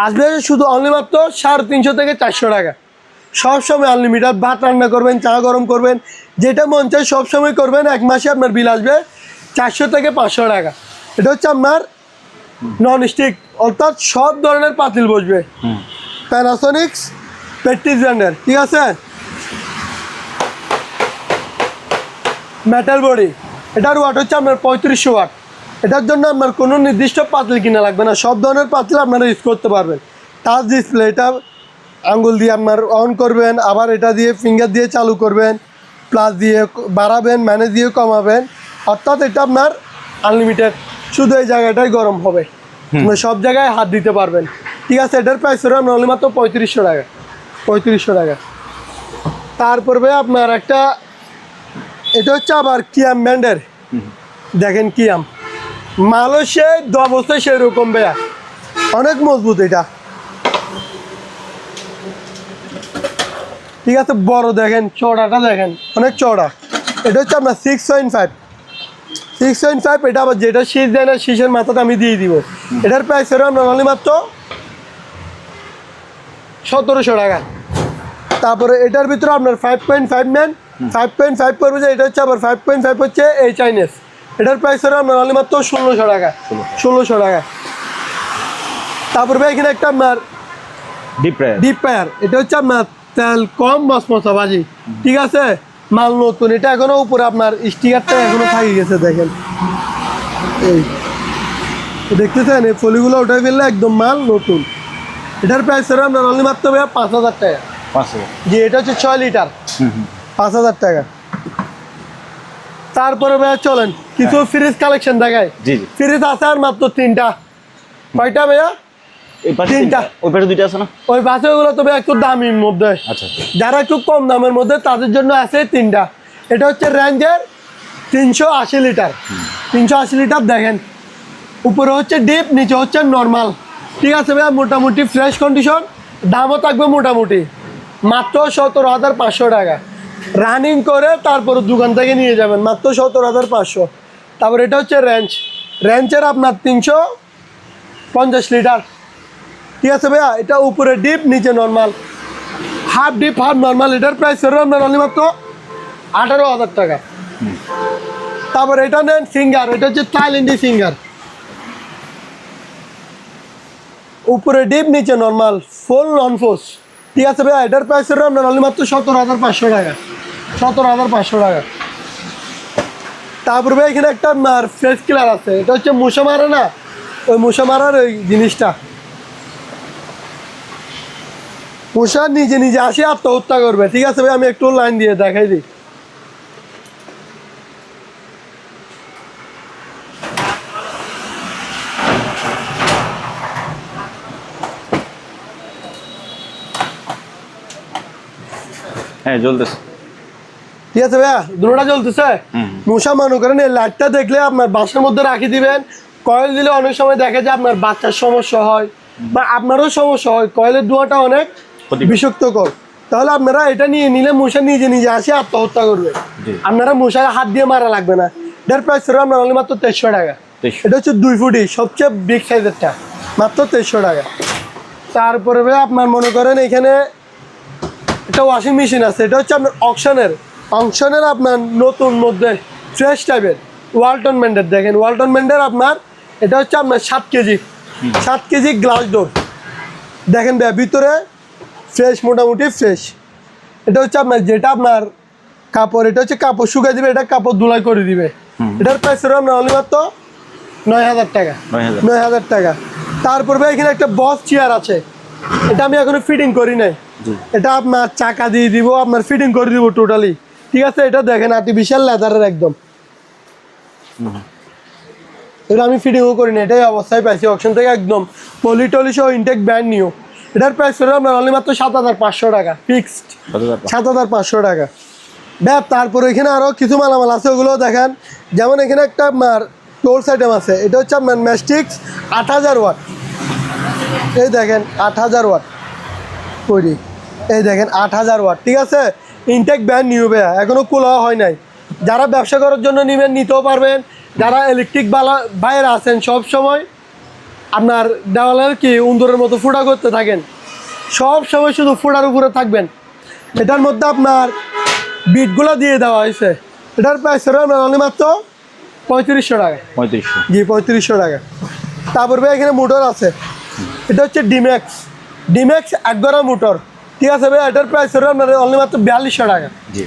A: আসবে শুধু অনলি মাত্র 350 থেকে 400 টাকা। সবসময় আনলিমিটেড, ভাত রান্না করবেন, চা গরম করবেন, যেটা মন চায় সবসময় করবেন, 1 মাসে আপনার বিল আসবে 400 থেকে 500 টাকা। এটা হচ্ছে আপনার নন স্টিক, অর্থাৎ সব ধরনের পাতিল বসবে, প্যানাসোনিক্স পেট্রিজ ব্র্যান্ডের, ঠিক আছে। মেটাল বডি, এটার ওয়াট হচ্ছে আপনার 3500 ওয়াট। এটার জন্য আপনার কোনো নির্দিষ্ট পাতিল কিনা লাগবে না, সব ধরনের পাতিল আপনারা ইউজ করতে পারবেন। টাচ ডিসপ্লে, এটা আঙ্গুল দিয়ে আপনার অন করবেন, আবার এটা দিয়ে ফিঙ্গার দিয়ে চালু করবেন, প্লাস দিয়ে বাড়াবেন, ম্যানেজ দিয়ে কমাবেন, অর্থাৎ এটা আপনার আনলিমিটেড, শুধু এই জায়গাটাই গরম হবে, সব জায়গায় হাত দিতে পারবেন, ঠিক আছে। এটার প্রাইস হলো আপনার মাত্র 3500 টাকা। 3500 টাকা। তারপরে আপনার একটা, এটা হচ্ছে আবার কিয়াম ব্র্যান্ডের, দেখেন কিয়াম মালও সে অবস্থায় সেরকম ভাইয়া, অনেক মজবুত এটা, ঠিক আছে। বড় দেখেন, চওড়াটা দেখেন অনেক চওড়া। এটা হচ্ছে আপনার 6.5। এটা আবার যেটা শীষ দেয় না, শীষের মাথাটা আমি দিয়ে দিব। এটার প্রাইস হলো আপনার অনলি মাত্র 1700 টাকা। তারপরে এটার ভিতরে আপনার 5.5 নেন, 5.5 পড়বে, যে এটা হচ্ছে আবার 5.5 হচ্ছে এই চাইনিজ। এটার প্রাইস হলো আপনার অনলি মাত্র 1600 টাকা। 1600 টাকা। তারপরে এখানে একটা আপনার ডিপ ফ্রায়ার, এটা হচ্ছে আপনার তেল কম মশমশা ভাজি, ঠিক আছে, মাল নতুন। এটা এখনো উপরে আপনার স্টিকারটা এখনো থাকি গেছে, দেখেন এই দেখতেছেন, এই ফলিগুলো উঠাই ফেললে একদম মাল নতুন। এটার প্রাইস হলো আপনার অনলি মাত্র 5000 টাকা। জি, এটা হচ্ছে 6 লিটার, 5000 টাকা। তারপরে ভাইয়া চলেন কিছু ফ্রিজ কালেকশন দেখায়। ফ্রিজ আছে আর মাত্র 3টা। কয়টা ভাইয়া?
B: এই পাশে
A: তিনটা।
B: ওই পাশে দুইটা আছে না?
A: ওই বাচ্চাগুলো তবে একটু দামির মধ্যে,
B: আচ্ছা আচ্ছা।
A: যারা একটু কম দামের মধ্যে তাদের জন্য আছে 3টা। এটা হচ্ছে রেঞ্জের 380 লিটার, 380 লিটার দেখেন, উপরে হচ্ছে ডিপ, নিচে হচ্ছে নর্মাল। ঠিক আছে ভাইয়া, মোটামুটি ফ্রেশ কন্ডিশন, দামও থাকবে মোটামুটি মাত্র 17,500 টাকা। রানিং করে তারপরে দোকান থেকে নিয়ে যাবেন মাত্র 17,500। তারপর এটা হচ্ছে রেঞ্জের আপনার 350 লিটার। ঠিক আছে ভাইয়া, এটা উপরে ডিপ, নিচে normal, half deep half normal. এটার প্রাইস হলো আপনার অনলি মাত্র 18,000 টাকা। তারপর এটা নেন সিঙ্গার, এটা হচ্ছে থাইল্যান্ডি সিঙ্গার, উপরে ডিপ, নিচে নর্মাল, ফুল নন ফোর্স। ঠিক আছে ভাইয়া, এটার প্রাইস হলো আপনার অনলি মাত্র 17,500 টাকা, 17,500 টাকা। তারপরে ভাই এখানে একটা আপনার ফেস কিলার আছে, এটা হচ্ছে মশা মারা না, ওই মশা মারার ওই জিনিসটা, মশা নিজে নিজে আসে আত্মহত্যা করবে। ঠিক আছে ভাই, আমি একটু লাইন দিয়ে দেখাই দিই।
B: হ্যাঁ জ্বলতেছে।
A: ঠিক আছে ভাইয়া, দুটোটা জ্বলতেছে। মশা মনে করেন এই লাইটটা দেখলে আপনার বাসার মধ্যে রাখি দিবেন। কয়েল দিলে অনেক সময় দেখা যায় আপনার বাচ্চার সমস্যা হয় বা আপনারও সমস্যা হয়, কয়েলের ধোঁয়াটা অনেক বিষাক্তকর। তাহলে আপনারা এটা নিয়ে নিলে মশা নিজে নিজে আসে আত্মহত্যা করবে, আপনারা মশার হাত দিয়ে মারা লাগবে না। এটার প্রাইস ছিল আপনার অনলি মাত্র 2300 টাকা। এটা হচ্ছে 2 ফুটি সবচেয়ে বিগ সাইজেরটা, মাত্র 2300 টাকা। তারপরে ভাই আপনার মনে করেন এখানে একটা ওয়াশিং মেশিন আছে, এটা হচ্ছে আপনার অকশনের আপনার নতুন মধ্যে ফ্রেশ টাইপের ওয়ালটন ব্র্যান্ডের। দেখেন ওয়ালটন ব্র্যান্ডের আপনার, এটা হচ্ছে আপনার 7 কেজি গ্লাস ডোর। দেখেন ভাই ভিতরে ফ্রেশ, মোটামুটি ফ্রেশ। এটা হচ্ছে আপনার যেটা আপনার কাপড়, এটা হচ্ছে কাপড় শুকাই দিবে, এটা কাপড় ধুলাই করে দিবে। এটার প্রাইস হলো আপনার অনলি মাত্র 9,000 টাকা, 9,000 টাকা। তারপর ভাই এখানে একটা বস চেয়ার আছে, এটা আমি এখনো ফিটিং করি নাই, এটা আপনার চাকা দিয়ে দিব, আপনার ফিটিং করে দিব টোটালি। ঠিক আছে, এটা দেখেন আর্টিফিশিয়াল লেদারের একদম, এটা আমি ফিটিংও করি না, এটাই অবস্থায় পাইছি অকশন থেকে একদম পলিটলি সহ ইনটেক ব্র্যান্ড নিউ। এটার প্রাইস হলো আপনার অনলি মাত্র 7,500 টাকা, ফিক্সড 7,500 টাকা। ব্যাপ তারপর এখানে আরও কিছু মালামাল আছে, ওগুলো দেখেন। যেমন এখানে একটা আপনার টোলস আইটেম আছে, এটা হচ্ছে আপনার ম্যাস্টিক্স 8,000 ওয়াট। এই দেখেন 8,000 ওয়াট তৈরি, এই দেখেন 8,000 ওয়াট। ঠিক আছে, ইনটেক ব্র্যান্ড নিউ ভাইয়া, এখনও খোলা হয় নাই। যারা ব্যবসা করার জন্য নেবেন নিতেও পারবেন। যারা ইলেকট্রিক বাইরে আছেন সব সময় আপনার দেওয়ালের কি উন্দরের মতো ফুটা করতে থাকেন, সব সময় শুধু ফুটার উপরে থাকবেন। এটার মধ্যে আপনার বিটগুলো দিয়ে দেওয়া হয়েছে। এটার প্রাইস হলো আপনার অনলি মাত্র 3500 টাকা,
B: 3500।
A: জি 3500 টাকা। তারপর ভাই এখানে মোটর আছে, এটা হচ্ছে ডিম্যাক্স 1 গড়া মোটর। ঠিক আছে ভাই, এটার প্রাইস হলো আপনার অনলি মাত্র 4200 টাকা।
B: জি।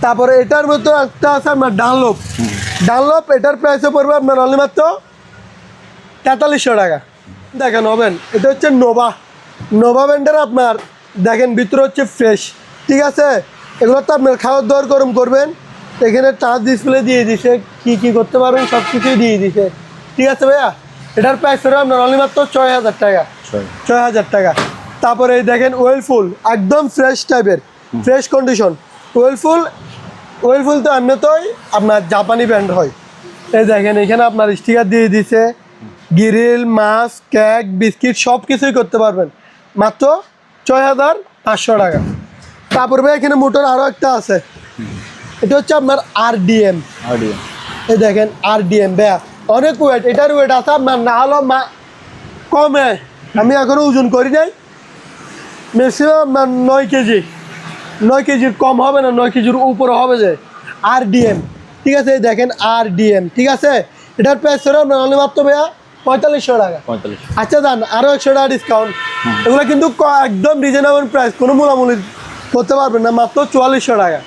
A: তারপরে এটার মধ্যে একটা আছে আপনার ডানলপ, এটার প্রাইসে পড়বে আপনার অনলি মাত্র 4300 টাকা। দেখেন হবেন, এটা হচ্ছে নোভা ব্র্যান্ডের আপনার, দেখেন ভিতরে হচ্ছে ফ্রেশ। ঠিক আছে, এগুলো তো আপনার খাওয়ার দাওয়ার গরম করবেন, এখানে টাচ ডিসপ্লে দিয়ে দিছে, কি করতে পারবেন সব কিছুই দিয়ে দিছে। ঠিক আছে ভাইয়া, এটার প্রাইস হলো আপনার অনলি মাত্র 6,000 টাকা, 6,000 টাকা। তারপরে এই দেখেন ওয়েলফুল, একদম ফ্রেশ টাইপের, ফ্রেশ কন্ডিশন ওয়েলফুল তো এমনিতেই আপনার জাপানি ব্র্যান্ড হয়। এই দেখেন এখানে আপনার স্টিকার দিয়ে দিছে, গ্রিল, মাছ, কেক, বিস্কিট সব কিছুই করতে পারবেন মাত্র 6,500 টাকা। তারপরে ভাই এখানে মোটর আরও একটা আছে, এটা হচ্ছে আপনার RDM। এই দেখেন RDM ভাইয়া, অনেক ওয়েট, এটার ওয়েট আছে আপনার না হলো কমে, আমি এখনও ওজন করি নাই, ম্যাক্সিমাম আপনার 9 কেজির কম হবে না, 9 কেজির উপরে হবে যে RDM। ঠিক আছে, এই দেখেন RDM। ঠিক আছে, এটার প্রাইস হলো আপনার অনলি মাত্র ভাইয়া 4500 টাকা। আচ্ছা দান আরও 100 টাকা ডিসকাউন্ট। এগুলো কিন্তু একদম রিজনেবল প্রাইস, কোনো মূলামূলি করতে পারবেন না, মাত্র 4400 টাকা।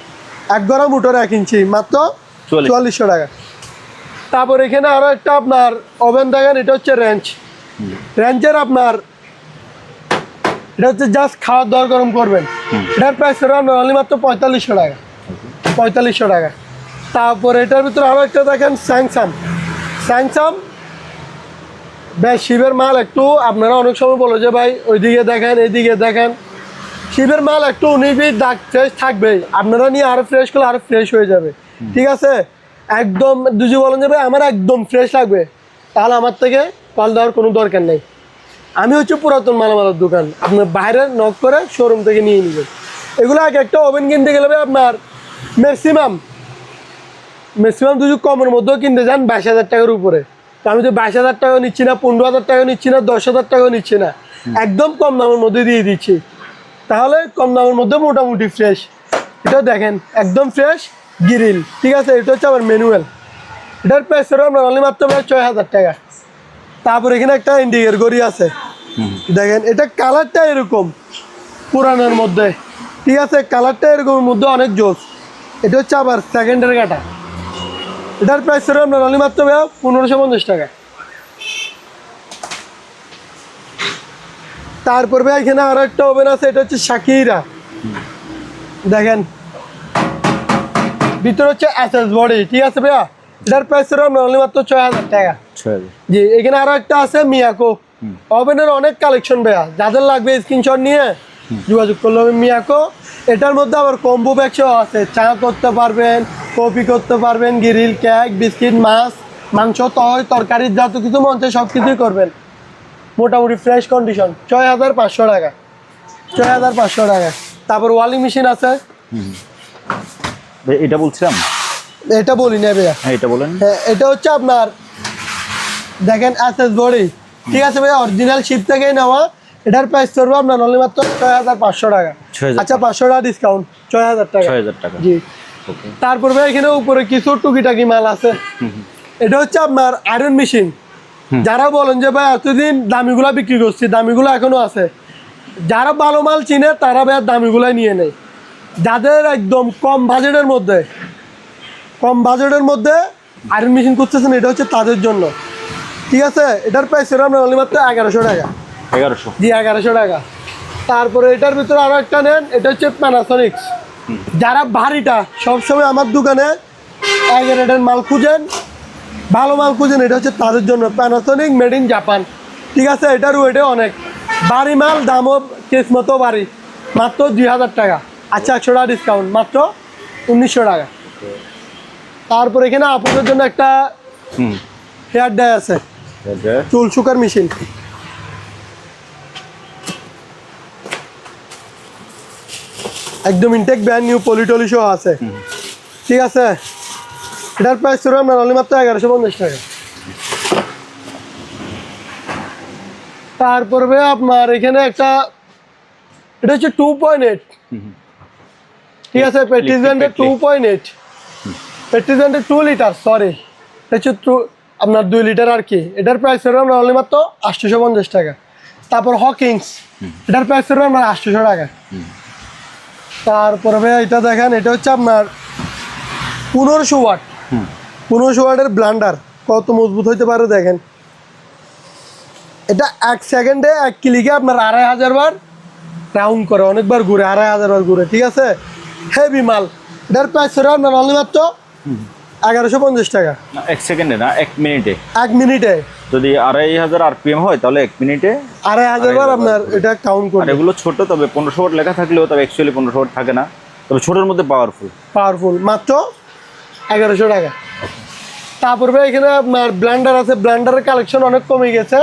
A: 1 গড়া মোটর 1 ইঞ্চি, মাত্র 4400 টাকা। তারপর এখানে আরও একটা আপনার ওভেন দেখেন, এটা হচ্ছে রেঞ্জের আপনার, এটা হচ্ছে জাস্ট খাওয়ার দাওয়ার গরম করবেন। এটার প্রাইস হলো আপনার অনলি মাত্র 4500 টাকা, 4500 টাকা। তারপর এটার ভিতরে আরও একটা দেখেন স্যামসাং, ভাই শিবের মাল একটু আপনারা অনেক সময় বলো যে ভাই ওইদিকে দেখেন এইদিকে দেখেন, শিবের মাল একটু 19-20 দাগ ফ্রেশ থাকবেই, আপনারা নিয়ে আরো ফ্রেশ করলে আরো ফ্রেশ হয়ে যাবে। ঠিক আছে, একদম দুজি বলেন যে ভাই আমার একদম ফ্রেশ লাগবে, তাহলে আমার থেকে কল দেওয়ার কোনো দরকার নেই। আমি হচ্ছে পুরাতন মালামালের দোকান, আপনার বাইরে নক করে শোরুম থেকে নিয়ে নেবেন। এগুলো এক একটা ওভেন কিনতে গেলে ভাই আপনার ম্যাক্সিমাম দুজি কমের মধ্যেও কিনতে যান 22,000 টাকার উপরে। তো আমি তো 22,000 টাকা নিচ্ছি না, 15,000 টাকা নিচ্ছি না, 10,000 টাকাও নিচ্ছি না, একদম কম দামের মধ্যে দিয়ে দিচ্ছি। তাহলে কম দামের মধ্যে মোটামুটি ফ্রেশ। এটা দেখেন একদম ফ্রেশ গ্রিল। ঠিক আছে, এটা হচ্ছে আমার ম্যানুয়াল। এটার প্রাইস হলো আপনার অনলি মাত্র 6,000 টাকা। তারপর এখানে একটা ইন্ডিকের গড়ি আছে, দেখেন এটা কালারটা এরকম পুরানোর মধ্যে। ঠিক আছে, কালারটা এরকমের মধ্যে অনেক জোস। এটা হচ্ছে আবার সেকেন্ডের কাটা। এটার প্রাইস হলো আপনার অনলি মাত্র 1550 টাকা। তারপর ভাই এখানে আরো একটা ওভেন আছে, এটা হচ্ছে শাকিরা। দেখেন ভিতরে হচ্ছে এসএস বডি। ঠিক আছে ভাইয়া, এটার প্রাইস হলো আপনার অনলি মাত্র 6,000 টাকা। জি, এখানে আরো একটা আছে মিয়াকো। ওভেনের অনেক কালেকশন ভাইয়া, যাদের লাগবে স্ক্রিনশট নিয়ে যোগাযোগ করলে হবে। মিয়াকো, এটার মধ্যে আবার কম্বো ব্যাগসও আছে, চা করতে পারবেন, কফি করতে পারবেন, গ্রিল, কেক, বিস্কিট, মাছ, মাংস, তরকারির যত কিছু মন চায় সব কিছুই করবেন। মোটামুটি ফ্রেশ কন্ডিশন। 6,500 টাকা, 6,500 টাকা। তারপর ওয়ালিং মেশিন আছে।
B: এটা বলছিলাম,
A: এটা বলি না ভাইয়া।
B: হ্যাঁ এটা বলেন।
A: হ্যাঁ, এটা হচ্ছে আপনার দেখেন এসএস বডি। ঠিক আছে ভাইয়া, অরিজিনাল শিপ থেকেই নেওয়া। এটার প্রাইস করবো আপনার অনলি মাত্র 6,500 টাকা। আচ্ছা 500 টাকা ডিসকাউন্ট, 6,000 টাকা।
B: 6,000 টাকা।
A: জি। তারপর ভাই এখানে উপরে কিছু টুকিটাকি মাল আছে। এটা হচ্ছে আপনার আয়রন মেশিন। যারা বলেন যে ভাই এতদিন দামিগুলা বিক্রি করছি, দামিগুলো এখনো আছে, যারা ভালো মাল চিনে তারা ভাই দামিগুলা নিয়ে নেয়। যাদের একদম কম বাজেটের মধ্যে আয়রন মেশিন করতেছেন, এটা হচ্ছে তাদের জন্য। ঠিক আছে, এটার প্রাইস ছিল আপনার অনলি মাত্র 1100 টাকা।
B: 1100?
A: জি, 1100 টাকা। তারপরে এটার ভিতরে আরো একটা নেন, এটা হচ্ছে প্যানাসনিক্স। যারা ভারীটা সবসময় আমার দোকানে এক রেটের মাল খুঁজেন, ভালো মাল খুঁজেন, এটা হচ্ছে তাদের জন্য। Panasonic made in Japan. ঠিক আছে, এটার ওয়েটে অনেক ভারী মাল, দামও কেস মতো ভারী, মাত্র 2,000 টাকা। আচ্ছা 100 টাকা ডিসকাউন্ট, মাত্র 1900 টাকা। তারপর এখানে আপনাদের জন্য একটা হেয়ার ডাই আছে, চুল শুকার মেশিন। একদম ইনটেক ব্র্যান্ড নিউ, পলিটলি সহ আছে। ঠিক আছে, এটার প্রাইস ছিল আপনার অনলি মাত্র 1150 টাকা। তারপরে আপনার এখানে একটা, এটা হচ্ছে 2.8। ঠিক আছে, পেট্রিজেন্টের 2.8, পেট্রিজেন্টের 2 লিটার, সরি এটা হচ্ছে আপনার 2 লিটার আর কি। এটার প্রাইস ছিল আপনার অনলি মাত্র 850 টাকা। তারপর হকিংস, এটার প্রাইস ছিল আপনার 800 টাকা। তারপরে ভাই এটা দেখেন, এটা হচ্ছে আপনার 1500 ওয়াট, 1500 ওয়াটের ব্লান্ডার। কত মজবুত হইতে পারে দেখেন। এটা 1 সেকেন্ডে 1 ক্লিকে আপনার 2,500 বার রাউন্ড করে, অনেকবার ঘুরে, 2,500 বার ঘুরে। ঠিক আছে, হেভি মাল। এটার প্রাইস ছিল আপনার অনলি মাত্র 1150 টাকা।
B: 1 সেকেন্ডে না, 1 মিনিটে।
A: 1 মিনিটে
B: যদি 2,500 RPM হয় তাহলে 1 মিনিটে
A: 2,500 বার আপনার এটা কাউন্ট করে।
B: এগুলো ছোট, তবে 1500 ওয়াট লেখা থাকলেও তবে অ্যাকচুয়ালি 1500 ওয়াট থাকে না, তবে ছোটোর মধ্যে পাওয়ারফুল। মাত্র 1100 টাকা। তারপর ভাই এখানে আপনার ব্লেন্ডার আছে। ব্লেন্ডারের কালেকশন অনেক কমে গেছে।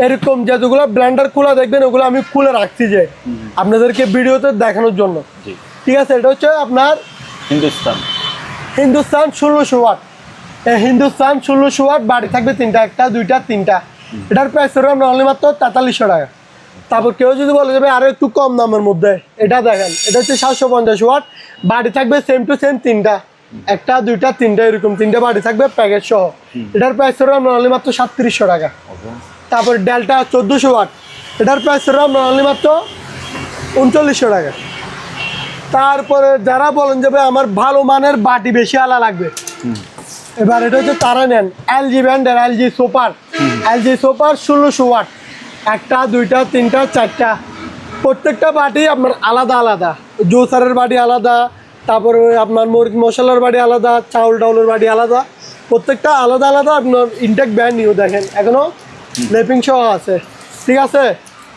B: এরকম যেগুলো ব্লেন্ডার খোলা দেখবেন, ওগুলো আমি খুলে রাখছি যে আপনাদেরকে ভিডিওতে দেখানোর জন্য। ঠিক আছে, এটা হচ্ছে আপনার হিন্দুস্তান 1600 ওয়াট। হিন্দুস্তান 1600 ওয়াট, বাড়ি থাকবে 3টা, 1টা 2টা 3টা। এটার প্রাইস হলো আপনার অনলি মাত্র 4300 টাকা। তারপর কেউ যদি বলে যাবে আরো একটু কম দামের মধ্যে, এটা দেখেন, এটা হচ্ছে 750 ওয়াট, বাড়ি থাকবে সেম টু সেম 3টা, 1টা 2টা 3টা, এরকম 3টা বাড়ি থাকবে প্যাকেজ সহ। এটার প্রাইস হলো আপনার অনলি মাত্র 3700 টাকা। তারপর ডেল্টা 1400 ওয়াট, এটার প্রাইস হলো আপনার অনলি মাত্র 3900 টাকা। তারপরে যারা বলেন যে ভাই আমার ভালো মানের বাটি বেশি আলা লাগবে, এবার এটা হচ্ছে তারা নেন এলজি ব্র্যান্ডের এলজি সুপার। 1600 ওয়াট, 1টা 2টা 3টা 4টা, প্রত্যেকটা বাটি আপনার আলাদা আলাদা। জুসারের বাটি আলাদা, তারপরে আপনার মরিচ মশলার বাটি আলাদা, চাউল টাউলের বাটি আলাদা, প্রত্যেকটা আলাদা আলাদা। আপনার ইনটেক ব্র্যান্ড নিউ, দেখেন এখনো
A: লেপিং সহ আছে, ঠিক আছে।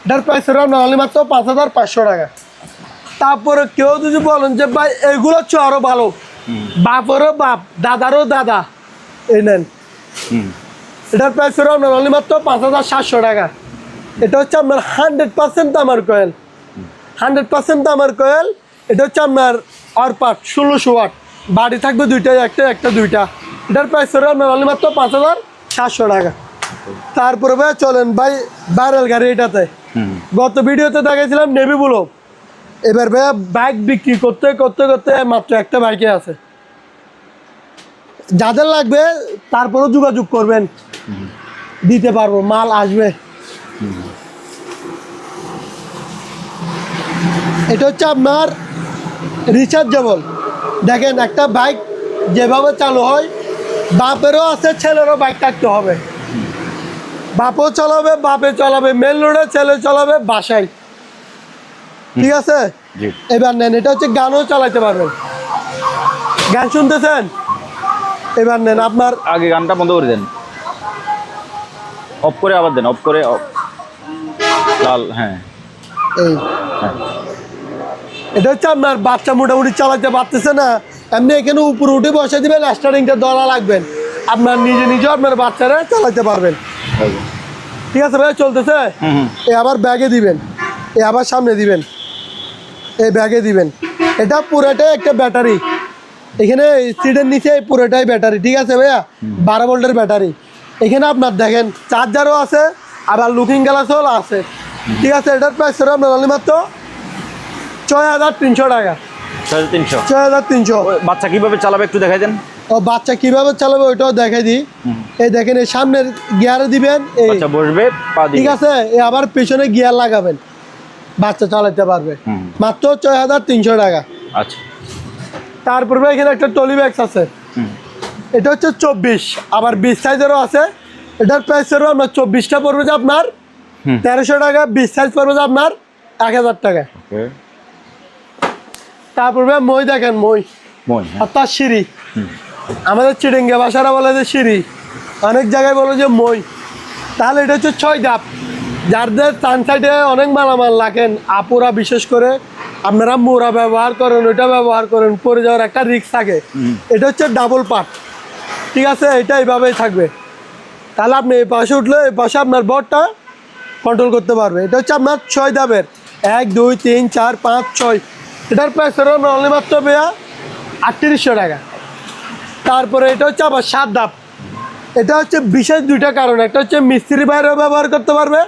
A: এটার প্রাইস হলো নর্মালি মাত্র 5500 টাকা। তারপরে কেউ যদি বলেন যে ভাই এগুলো হচ্ছে আরো ভালো, বাপেরও বাপ দাদারও দাদা, এই নেন। এটার প্রাইস হলো নর্মালি মাত্র 5700 টাকা। এটা হচ্ছে আপনার 100% তামার কয়েল, 100% তামার কয়েল। এটা হচ্ছে আপনার অরপাট 1600 ওয়াট, বাড়ি থাকবে দুইটা, একটা দুইটা। এটার প্রাইস হলো আপনার অনলি মাত্র 5700 টাকা। তারপরে ভাই চলেন ভাই ভাইরাল গাড়ি এটাতে, গত ভিডিওতে দেখাইছিলাম নেভি ব্লু, এবার ভাই বাইক বিক্রি করতে করতে করতে মাত্র একটা বাইকে আছে। যাদের লাগবে তারপরেও যোগাযোগ করবেন, দিতে পারবো, মাল আসবে। এটা হচ্ছে আপনার রিচার্জেবল। দেখেন একটা বাইক যেভাবে চালু হয়, বাপেরও আছে ছেলেরও বাইক থাকতে হবে, বাপও চালাবে বাপে চালাবে, মেন রোডে ছেলে চালাবে বাসায়, ঠিক আছে। এবার নেন, এটা হচ্ছে গানও চালাতে পারবেন, গান শুনতেছেন? এবার নেন আপনার
B: আগে গানটা বন্ধ করে দেন, অফ করে আবার দেন, অফ করে লাল, হ্যাঁ
A: এই এটা হচ্ছে আপনার বাচ্চা মোটামুটি চালাতে পারতেছে না, এমনি এখানে উপরে উঠে বসে দিবেন, স্টারিংটা ধরা লাগবেন, আপনার নিজে আপনার বাচ্চারা চালাতে পারবেন, ঠিক আছে ভাই। চলতেছে, এ আবার ব্যাগে দিবেন, এ আবার সামনে দিবেন, এই ব্যাগে দিবেন। এটা পুরোটাই একটা ব্যাটারি, এখানে সিটের নিচে পুরোটাই ব্যাটারি, ঠিক আছে ভাইয়া, 12 ভোল্টের ব্যাটারি। এখানে আপনার দেখেন চার্জারও আছে, আবার লুকিং গ্লাসও আছে, ঠিক আছে। এটার প্রাইস হলো আপনার অনলি মাত্র 6300 টাকা। 6300।
B: বাচ্চা কিভাবে চালাবে একটু দেখাই দেন।
A: ও বাচ্চা কিভাবে চালাবে ওইটাও দেখাই দিই। এই দেখেন, এই সামনের গিয়ারে দিবেন, এই
B: বাচ্চা বসবে, পা দিবে,
A: ঠিক আছে। এই আবার পিছনে গিয়ার লাগাবেন, বাচ্চা চালাতে পারবে, মাত্র 6300 টাকা।
B: আচ্ছা।
A: তারপরে এখানে একটা টলি ব্যাগস আছে, এটা হচ্ছে 24, আবার 20 সাইজেরও আছে। এটার প্রাইস হলো আপনার 24টা পড়বে যে আপনার 1300 টাকা, 20 সাইজ পড়বে যে আপনার 1000 টাকা। তারপরে মই দেখেন, মই অর্থাৎ সিঁড়ি, আমাদের চিড়িঙ্গা ভাষারা বলে যে সিঁড়ি, অনেক জায়গায় বলে যে মই। তাহলে এটা হচ্ছে 6 ধাপ। যাদের টান সাইডে অনেক মালামাল লাগেন, আপুরা বিশেষ করে আপনারা মোড়া ব্যবহার করেন, ওইটা ব্যবহার করেন, পরে যাওয়ার একটা রিস্ক থাকে। এটা হচ্ছে ডাবল পার্ট, ঠিক আছে। এটা এইভাবেই থাকবে, তাহলে আপনি এই পাশে উঠলে এই পাশে আপনার বরটা কন্ট্রোল করতে পারবে। এটা হচ্ছে আপনার 6 ধাপের, 1 2 3 4 5 6। এটার প্রাইস হলো আমরা অনলি মাত্র 3800 টাকা। তারপরে এটা হচ্ছে আবার 7 ধাপ। এটা হচ্ছে বিশেষ দুইটা কারণ, একটা হচ্ছে মিস্ত্রি বাইরেও ব্যবহার করতে পারবে,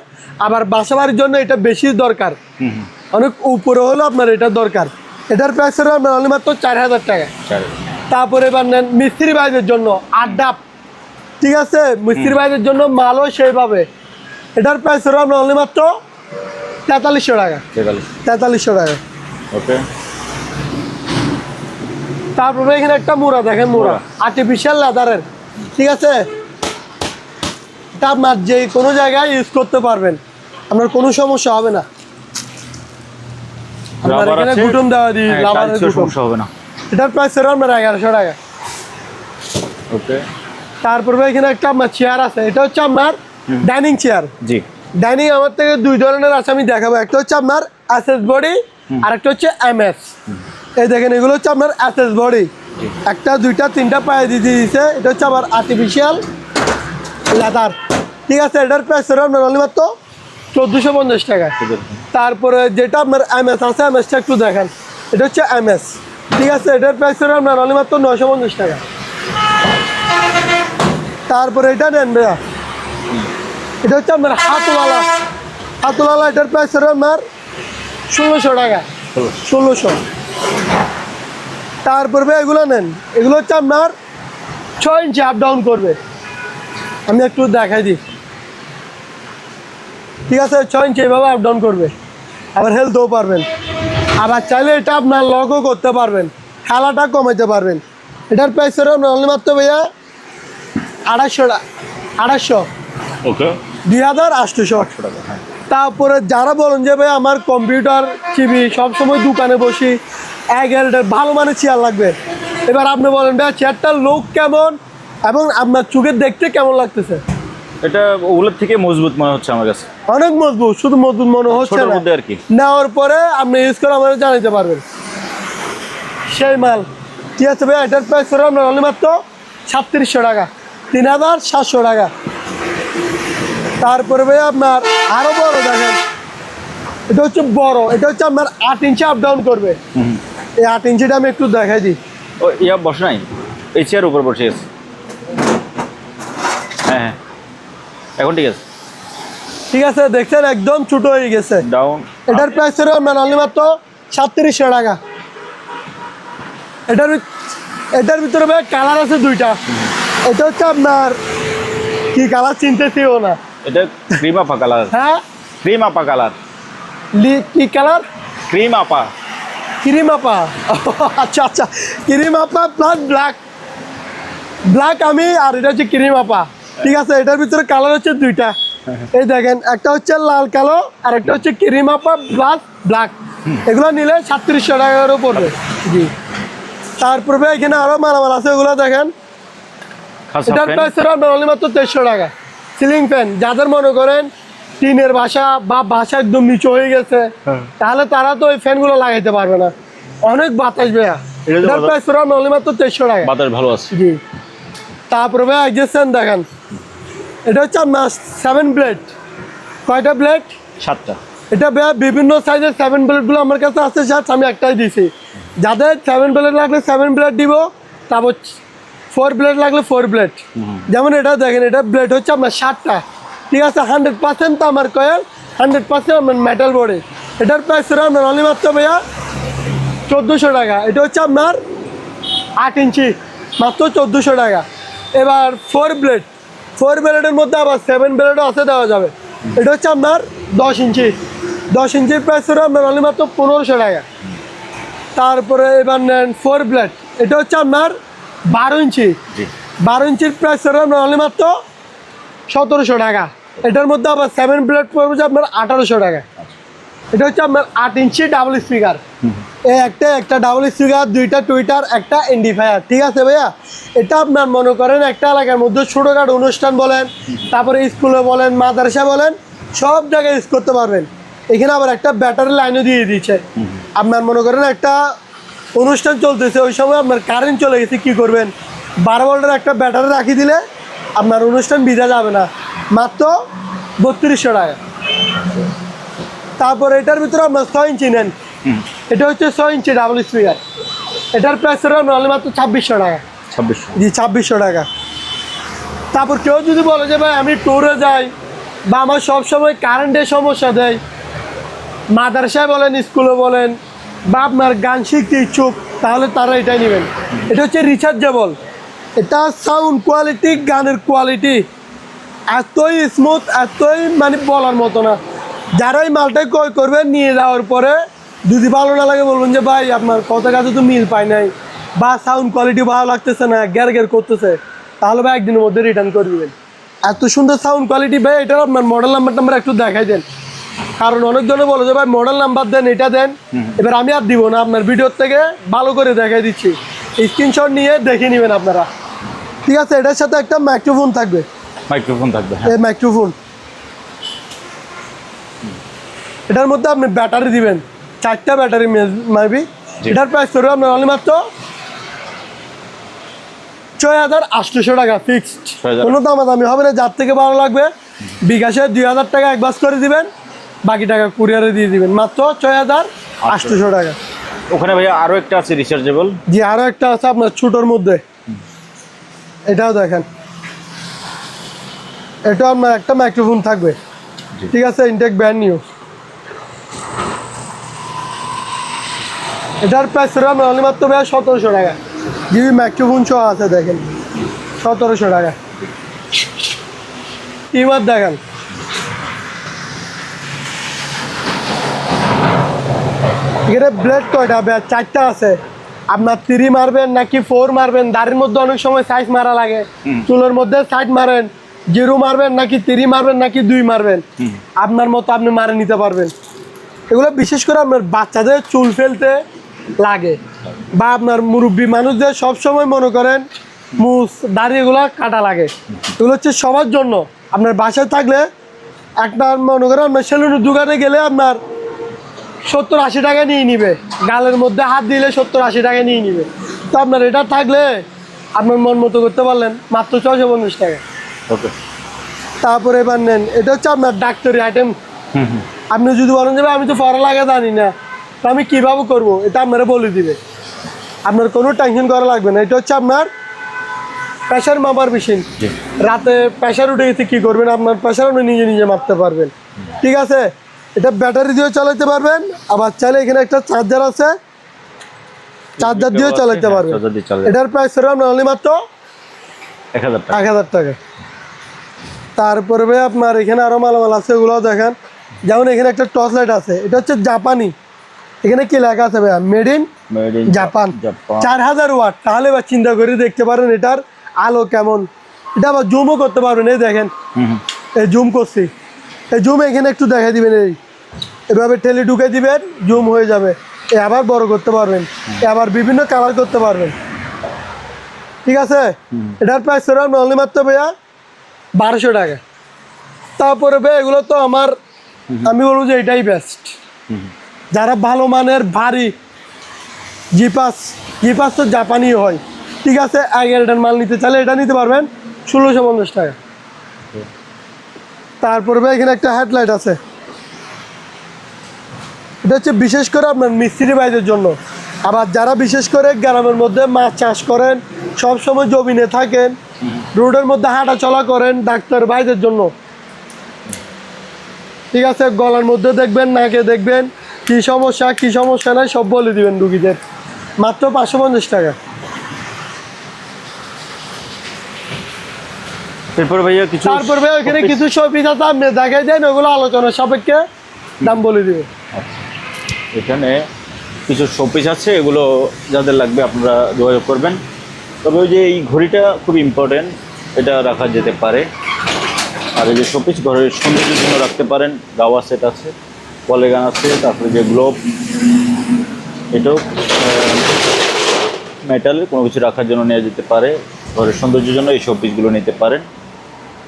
A: আবার বাসা বাড়ির জন্য এটা বেশি দরকার, অনেক উপরে হলো আপনার এটা দরকার। এটার প্রাইস হলো আপনার অনলি মাত্র 4000 টাকা। তারপরে এবার নেন মিস্ত্রি বাইরের জন্য 8 ধাপ, ঠিক আছে। মিস্ত্রি বাইরের জন্য মালও সেইভাবে। এটার প্রাইস হলো আপনার অনলি মাত্র 4300 টাকা। 4300 টাকা,
B: ওকে।
A: তারপরে এখানে একটা মোড়া দেখেন, মোড়া আর্টিফিশিয়াল লেদারের, ঠিক আছে। এটা আপনার যে কোনো জায়গায় ইউজ করতে পারবেন, আপনার কোনো সমস্যা হবে না। আপনার এখানে বুটন দেওয়া দিই, লাভারের সমস্যা হবে না। এটার প্রাইস হলো আপনার 1100 টাকা,
B: ওকে।
A: তারপরে এখানে একটা আপনার চেয়ার আছে, এটা হচ্ছে আপনার ডাইনিং চেয়ার।
B: জি,
A: ডাইনিং আমার থেকে 2 ধরনের আছে, আমি দেখাবো। একটা হচ্ছে আপনার এসএস বডি, আর একটা হচ্ছে এমএস। এই দেখেন, এগুলো হচ্ছে আপনার এসএস বডি, একটা 2টা 3টা পায়ে দিয়ে দিয়েছে। এটা হচ্ছে আবার আর্টিফিশিয়াল লেদার, ঠিক আছে। এটার প্রাইস হলো আপনার অনলি মাত্র 1450 টাকা। তারপরে যেটা আপনার এমএস আছে, এমএসটা একটু দেখেন, এটা হচ্ছে এমএস, ঠিক আছে। এটার প্রাইস হলো আপনার অনলি মাত্র 950 টাকা। তারপরে এটা নেন ভাইয়া, এটা হচ্ছে আপনার হাতওয়ালা, হাতওয়ালা। এটার প্রাইস হলো আপনার 1600 টাকা, 1600। তারপরে এগুলো নেন, এগুলো হচ্ছে আপনার 6 ইঞ্চি আপ ডাউন করবে, আমি একটু দেখাই দিই, ঠিক আছে। 6 ইঞ্চি এভাবে আপ ডাউন করবে, আবার হেলতেও পারবেন, আবার চাইলে এটা আপনার লগও করতে পারবেন, খেলাটা কমাইতে পারবেন। এটার প্রাইস হলো আপনার অনলি মাত্র ভাইয়া 2800,
B: ওকে,
A: 2800 টাকা। তারপরে যারা বলেন যে ভাই আমার কম্পিউটার চিবি সবসময় দোকানে বসি, ভালো মানের চেয়ার লাগবে, এবার আপনি বলেন ভাই চেয়ারটার লুক কেমন এবং আপনার চোখে দেখতে কেমন লাগতেছে,
B: এটা ওগুলোর থেকে মজবুত মনে হচ্ছে আমার কাছে।
A: অনেক মজবুত, শুধু মজবুত মনে হচ্ছে
B: ছোটোর
A: না,
B: মধ্যে আর কি।
A: নেওয়ার পরে আপনি ইউজ করে আমাদের জানাতে পারবেন সেই মাল। ঠিক আছে ভাই, এটার প্রাইস করে আপনার অনলি মাত্র 3700 টাকা, 3700 টাকা। তারপরে ভাই আপনার আরো বড় দেখেন, এটা হচ্ছে বড়, এটা হচ্ছে আপনার 8 ইঞ্চি আপ ডাউন করবে। এই 8 ইঞ্চিটা আমি একটু দেখাই দিই।
B: ও ইয়া বসে নাই, এই চেয়ার উপর বসে আছে। হ্যাঁ হ্যাঁ, এখন ঠিক আছে।
A: ঠিক আছে, দেখছেন একদম ছোট হয়ে গেছে।
B: ডাউন।
A: এটার প্রাইস হলো আপনার অনলি মাত্র 3700 টাকা। এটার ভিতরে ভাই কালার আছে দুইটা। এটা হচ্ছে আপনার কি কালার চিনতেছিও না।
B: এটা ক্রিম আপা কালার।
A: হ্যাঁ,
B: ক্রিম আপা কালার।
A: কি কালার?
B: ক্রিম আপা।
A: ক্রিম আপা। আচ্ছা আচ্ছা, ক্রিম আপা প্লাস ব্ল্যাক। ব্ল্যাক আমি, আর এটা হচ্ছে ক্রিম আপা। ঠিক আছে, এটার ভিতরে কালার হচ্ছে দুইটা। এই দেখেন, একটা হচ্ছে লাল কালো আর একটা হচ্ছে ক্রিম আপা প্লাস ব্ল্যাক। এগুলো নিলে 3700 টাকারও পড়বে। জি, তারপরে এখানে আরো মালামাল আছে, ওগুলো দেখেন। এটার প্রাইস আপনার অনলি মাত্র 2300 টাকা। সিলিং ফ্যান, যাদের মনে করেন টিনের বাসা বা বাসা একদম নিচু হয়ে গেছে, তাহলে তারা তো ওই ফ্যানগুলো লাগাইতে পারবে না, অনেক বাতাস বেয়া। এটার প্রাইস আপনার অনলি মাত্র 2300 টাকা।
B: বাতাস ভালো আছে।
A: জি, তারপরে ভাই একজন দেখেন, এটা হচ্ছে আপনার 7 ব্লেড। কয়টা ব্লেড?
B: 7টা।
A: এটা ভাই বিভিন্ন সাইজের 7 ব্লেডগুলো আমার কাছে আছে, জাস্ট আমি একটাই দিছি। যাদের 7 ব্লেড লাগলে 7 ব্লেড দিব, তারপর 4 ব্লেড লাগলে 4 ব্লেড। যেমন এটা দেখেন, এটা ব্লেড হচ্ছে আপনার 7টা। ঠিক আছে, 100% আমার কয়েল, 100% আপনার মেটাল বডি। এটার প্রাইস হলো আপনার অনলি মাত্র ভাইয়া 1400 টাকা। এটা হচ্ছে আপনার 8 ইঞ্চি, মাত্র 1400 টাকা। এবার 4 ব্লেড, 4 ব্লেডের মধ্যে আবার 7 ব্লেডও আছে, দেওয়া যাবে। এটা হচ্ছে আপনার 10 ইঞ্চি, 10 ইঞ্চির প্রাইস হলো আপনার অনলি মাত্র 1500 টাকা। তারপরে এবার নেন 4 ব্লেড, এটা হচ্ছে আপনার 12 ইঞ্চি, 12 ইঞ্চির প্রাইস হলো আপনার অনলি মাত্র 1700 টাকা। এটার মধ্যে আবার 7 ব্লেড পড়বে আপনার 1800 টাকা। এটা হচ্ছে আপনার 8 ইঞ্চি ডাবল স্পিকার। এই একটা ডাবল স্পিকার, দুইটা টুইটার, একটা এন্ডিফায়ার। ঠিক আছে ভাইয়া, এটা আপনার মনে করেন একটা এলাকার মধ্যে ছোটোখাটো অনুষ্ঠান বলেন, তারপরে স্কুলে বলেন, মাদ্রাসা বলেন, সব জায়গায় ইউজ করতে পারবেন। এখানে আবার একটা ব্যাটারি লাইনও দিয়ে দিয়েছে। আপনার মনে করেন একটা অনুষ্ঠান চলতেছে, ওই সময় আপনার কারেন্ট চলে গেছে, কী করবেন? 12 ভোল্টের একটা ব্যাটারি রাখি দিলে আপনার অনুষ্ঠান ভিজা যাবে না, মাত্র 3200 টাকা। তারপর এটার ভিতরে আপনার 6 ইঞ্চি নেন, এটা হচ্ছে 6 ইঞ্চি ডাবল স্পিকার। এটার প্রাইস হলো আপনার মাত্র 2600 টাকা।
B: 2600?
A: জি, 2600 টাকা। তারপর কেউ যদি বলে যে ভাই আমি ট্যুরে যাই, বা আমার সবসময় কারেন্টের সমস্যা দেয়, মাদ্রাসায় বলেন, স্কুলে বলেন, বা আপনার গান শিখতে ইচ্ছুক, তাহলে তারা এটাই নেবেন। এটা হচ্ছে রিচার্জেবল। এটা সাউন্ড কোয়ালিটি, গানের কোয়ালিটি এতই স্মুথ, এতই মানে বলার মতো না। যারা এই মালটাই ক্রয় করবেন, নিয়ে যাওয়ার পরে যদি ভালো না লাগে বলবেন যে ভাই আপনার কথা কাছে তো মিল পাই নাই, বা সাউন্ড কোয়ালিটি ভালো লাগতেছে না, গ্যার করতেছে, তাহলে ভাই একদিনের মধ্যে রিটার্ন করে দেবেন। এত সুন্দর সাউন্ড কোয়ালিটি ভাই। এটার আপনার মডেল নাম্বার একটু দেখাই দেন, কারণ অনেকজনে বলে যে ভাই মডেল নাম্বার দেন, এটা দেন। এবার আমি আর দিব না, আপনার ভিডিওর থেকে ভালো করে দেখাই দিচ্ছি, স্ক্রিনশট নিয়ে দেখে নেবেন আপনারা। ঠিক আছে, এটার সাথে একটা মাইক্রোফোন থাকবে।
B: মাইক্রোফোন থাকবে,
A: এই মাইক্রোফোন। এটার মধ্যে আপনি ব্যাটারি দিবেন, 4টা ব্যাটারি মারবি। এটার প্রাইস করবে আপনার অনলি মাত্র 6800 টাকা ফিক্সড। কোনো দামাদামি হবে না। যার থেকে ভালো লাগবে বিকাশে 2000 টাকা অ্যাডভান্স করে দিবেন, বাকি টাকা কুরিয়ারে দিয়ে দিবেন, মাত্র 6800 টাকা।
B: ওখানে ভাইয়া আরো একটা আছে রিচার্জেবল।
A: জি, আরো একটা আছে আপনার ছোটোর মধ্যে, এটাও দেখেন। এটা আপনার একটা মাইক্রোফোন থাকবে। ঠিক আছে, ইনটেক ব্র্যান্ড নিউ। এটার প্রাইস আমরা অনলি মাত্র 1700 টাকা। জিবি মাইক্রোফোন সহ আছে, দেখেন 1700 টাকা। এবার দেখেন, এখানে ব্লেড কয়টা? 4টা আছে। আপনার 3 মারবেন নাকি 4 মারবেন, দাড়ির মধ্যে অনেক সময় সাইজ মারা লাগে, চুলের মধ্যে সাইড মারেন, 0 মারবেন নাকি 3 মারবেন নাকি 2 মারবেন, আপনার মতো আপনি মারে নিতে পারবেন। এগুলো বিশেষ করে আপনার বাচ্চাদের চুল ফেলতে লাগে, বা আপনার মুরব্বী মানুষদের সবসময় মনে করেন মুছ দাড়ি এগুলো কাটা লাগে, এগুলো হচ্ছে সবার জন্য। আপনার বাসায় থাকলে আপনার মনে করেন আপনার সেলুনের দোকানে গেলে আপনার 70-80 টাকা নিয়ে নিবে, গালের মধ্যে হাত দিলে 70-80 টাকা নিয়ে নিবে। তো আপনার এটা থাকলে আপনার মন মতো করতে পারলেন মাত্র 650 টাকা।
B: ওকে।
A: তারপরে এবার নেন, এটা হচ্ছে আপনার ডাক্তারি আইটেম। আপনি যদি বলেন যে ভাই আমি তো পড়ালেখা জানি না, তো আমি কীভাবে করবো, এটা আপনারা বলে দিবে, আপনার কোনো টেনশন করা লাগবে না। এটা হচ্ছে আপনার প্রেশার মাপার মেশিন। রাতে প্রেশার উঠে গেছে কী করবেন, আপনার প্রেশার আপনি নিজে নিজে মাপতে পারবেন, ঠিক আছে। এটা ব্যাটারি দিয়েও চালাতে পারবেন, আবার চাইলে এখানে একটা চার্জার আছে, চার্জার দিয়েও চালাতে পারবেন। এটার প্রাইস হলো আপনার অনলি মাত্র 1000 টাকা। তারপরে ভাই আপনার এখানে আরও মালামাল আছে, ওগুলোও দেখেন। যেমন এখানে একটা টর্চ লাইট আছে, এটা হচ্ছে জাপানি। এখানে কি লেখা আছে ভাইয়া, মেড ইন জাপান, 4000 ওয়াট। তাহলে এবার চিন্তা করে দেখতে পারেন এটার আলো কেমন। এটা আবার জুমও করতে পারবেন, এই দেখেন এই জুম করছি, এই জুম এখানে একটু দেখাই দিবেন, এই এভাবে ঠেলে ঢুকে দিবেন, জুম হয়ে যাবে। এ আবার বড় করতে পারবেন, এ আবার বিভিন্ন কালার করতে পারবেন, ঠিক আছে। এটার প্রাইস হলো অনলি মাত্র ভাইয়া 1200 টাকা। তারপরে ভাই এগুলো তো আমার, আমি বলবো যে এটাই বেস্ট। যারা ভালো মানের ভারী জিপাস তো জাপানি হয়, ঠিক আছে। আইগেলটার মাল নিতে চাইলে এটা নিতে পারবেন 1650 টাকা। তারপরে ভাই এখানে একটা হেডলাইট আছে, এটা হচ্ছে বিশেষ করে আপনার মিস্ত্রি ভাইদের জন্য। আবার যারা বিশেষ করে গ্রামের মধ্যে মাছ চাষ করেন, সব সময় জমিনে থাকেন, রোডের মধ্যে হাঁটা চলা করেন, ডাক্তার ভাইদের জন্য, ঠিক আছে। গলার মধ্যে দেখবেন, নাকে দেখবেন, কি সমস্যা নাই সব বলে দিবেন রুগীদের, মাত্র 550 টাকা।
B: তারপর ভাইয়া
A: এখানে কিছু শোপিস আছে, আপনি দেখাই দেন, ওগুলো আলোচনার সাপেক্ষে দাম বলে দিবে।
B: এখানে কিছু শোপিস আছে, এগুলো যাদের লাগবে আপনারা যোগাযোগ করবেন। তবে ওই যে এই ঘড়িটা খুব ইম্পর্টেন্ট, এটা রাখা যেতে পারে। আর এই যে শোপিস ঘরের সৌন্দর্যের জন্য রাখতে পারেন, গাওয়া সেট আছে, পলেগান আছে, তারপরে যে গ্লোব, এটাও মেটালের কোনো কিছু রাখার জন্য নেওয়া যেতে পারে। ঘরের সৌন্দর্যের জন্য এই শোপিসগুলো নিতে পারেন।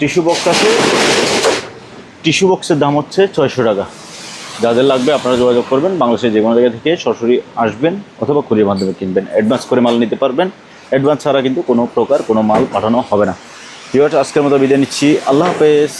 B: টিস্যু বক্স আছে, টিস্যু বক্সের দাম হচ্ছে 600 টাকা। যাদের লাগবে আপনারা যোগাযোগ করবেন, বাংলাদেশের যে কোনো জায়গা থেকে সরাসরি আসবেন অথবা কুরিয়ার মাধ্যমে কিনবেন। অ্যাডভান্স করে মাল নিতে পারবেন, অ্যাডভান্স ছাড়া কিন্তু কোনো প্রকার কোনো মাল পাঠানো হবে না। ভিউয়ার্স, আজকের মতো বিদায় নিচ্ছি, আল্লাহ হাফেজ।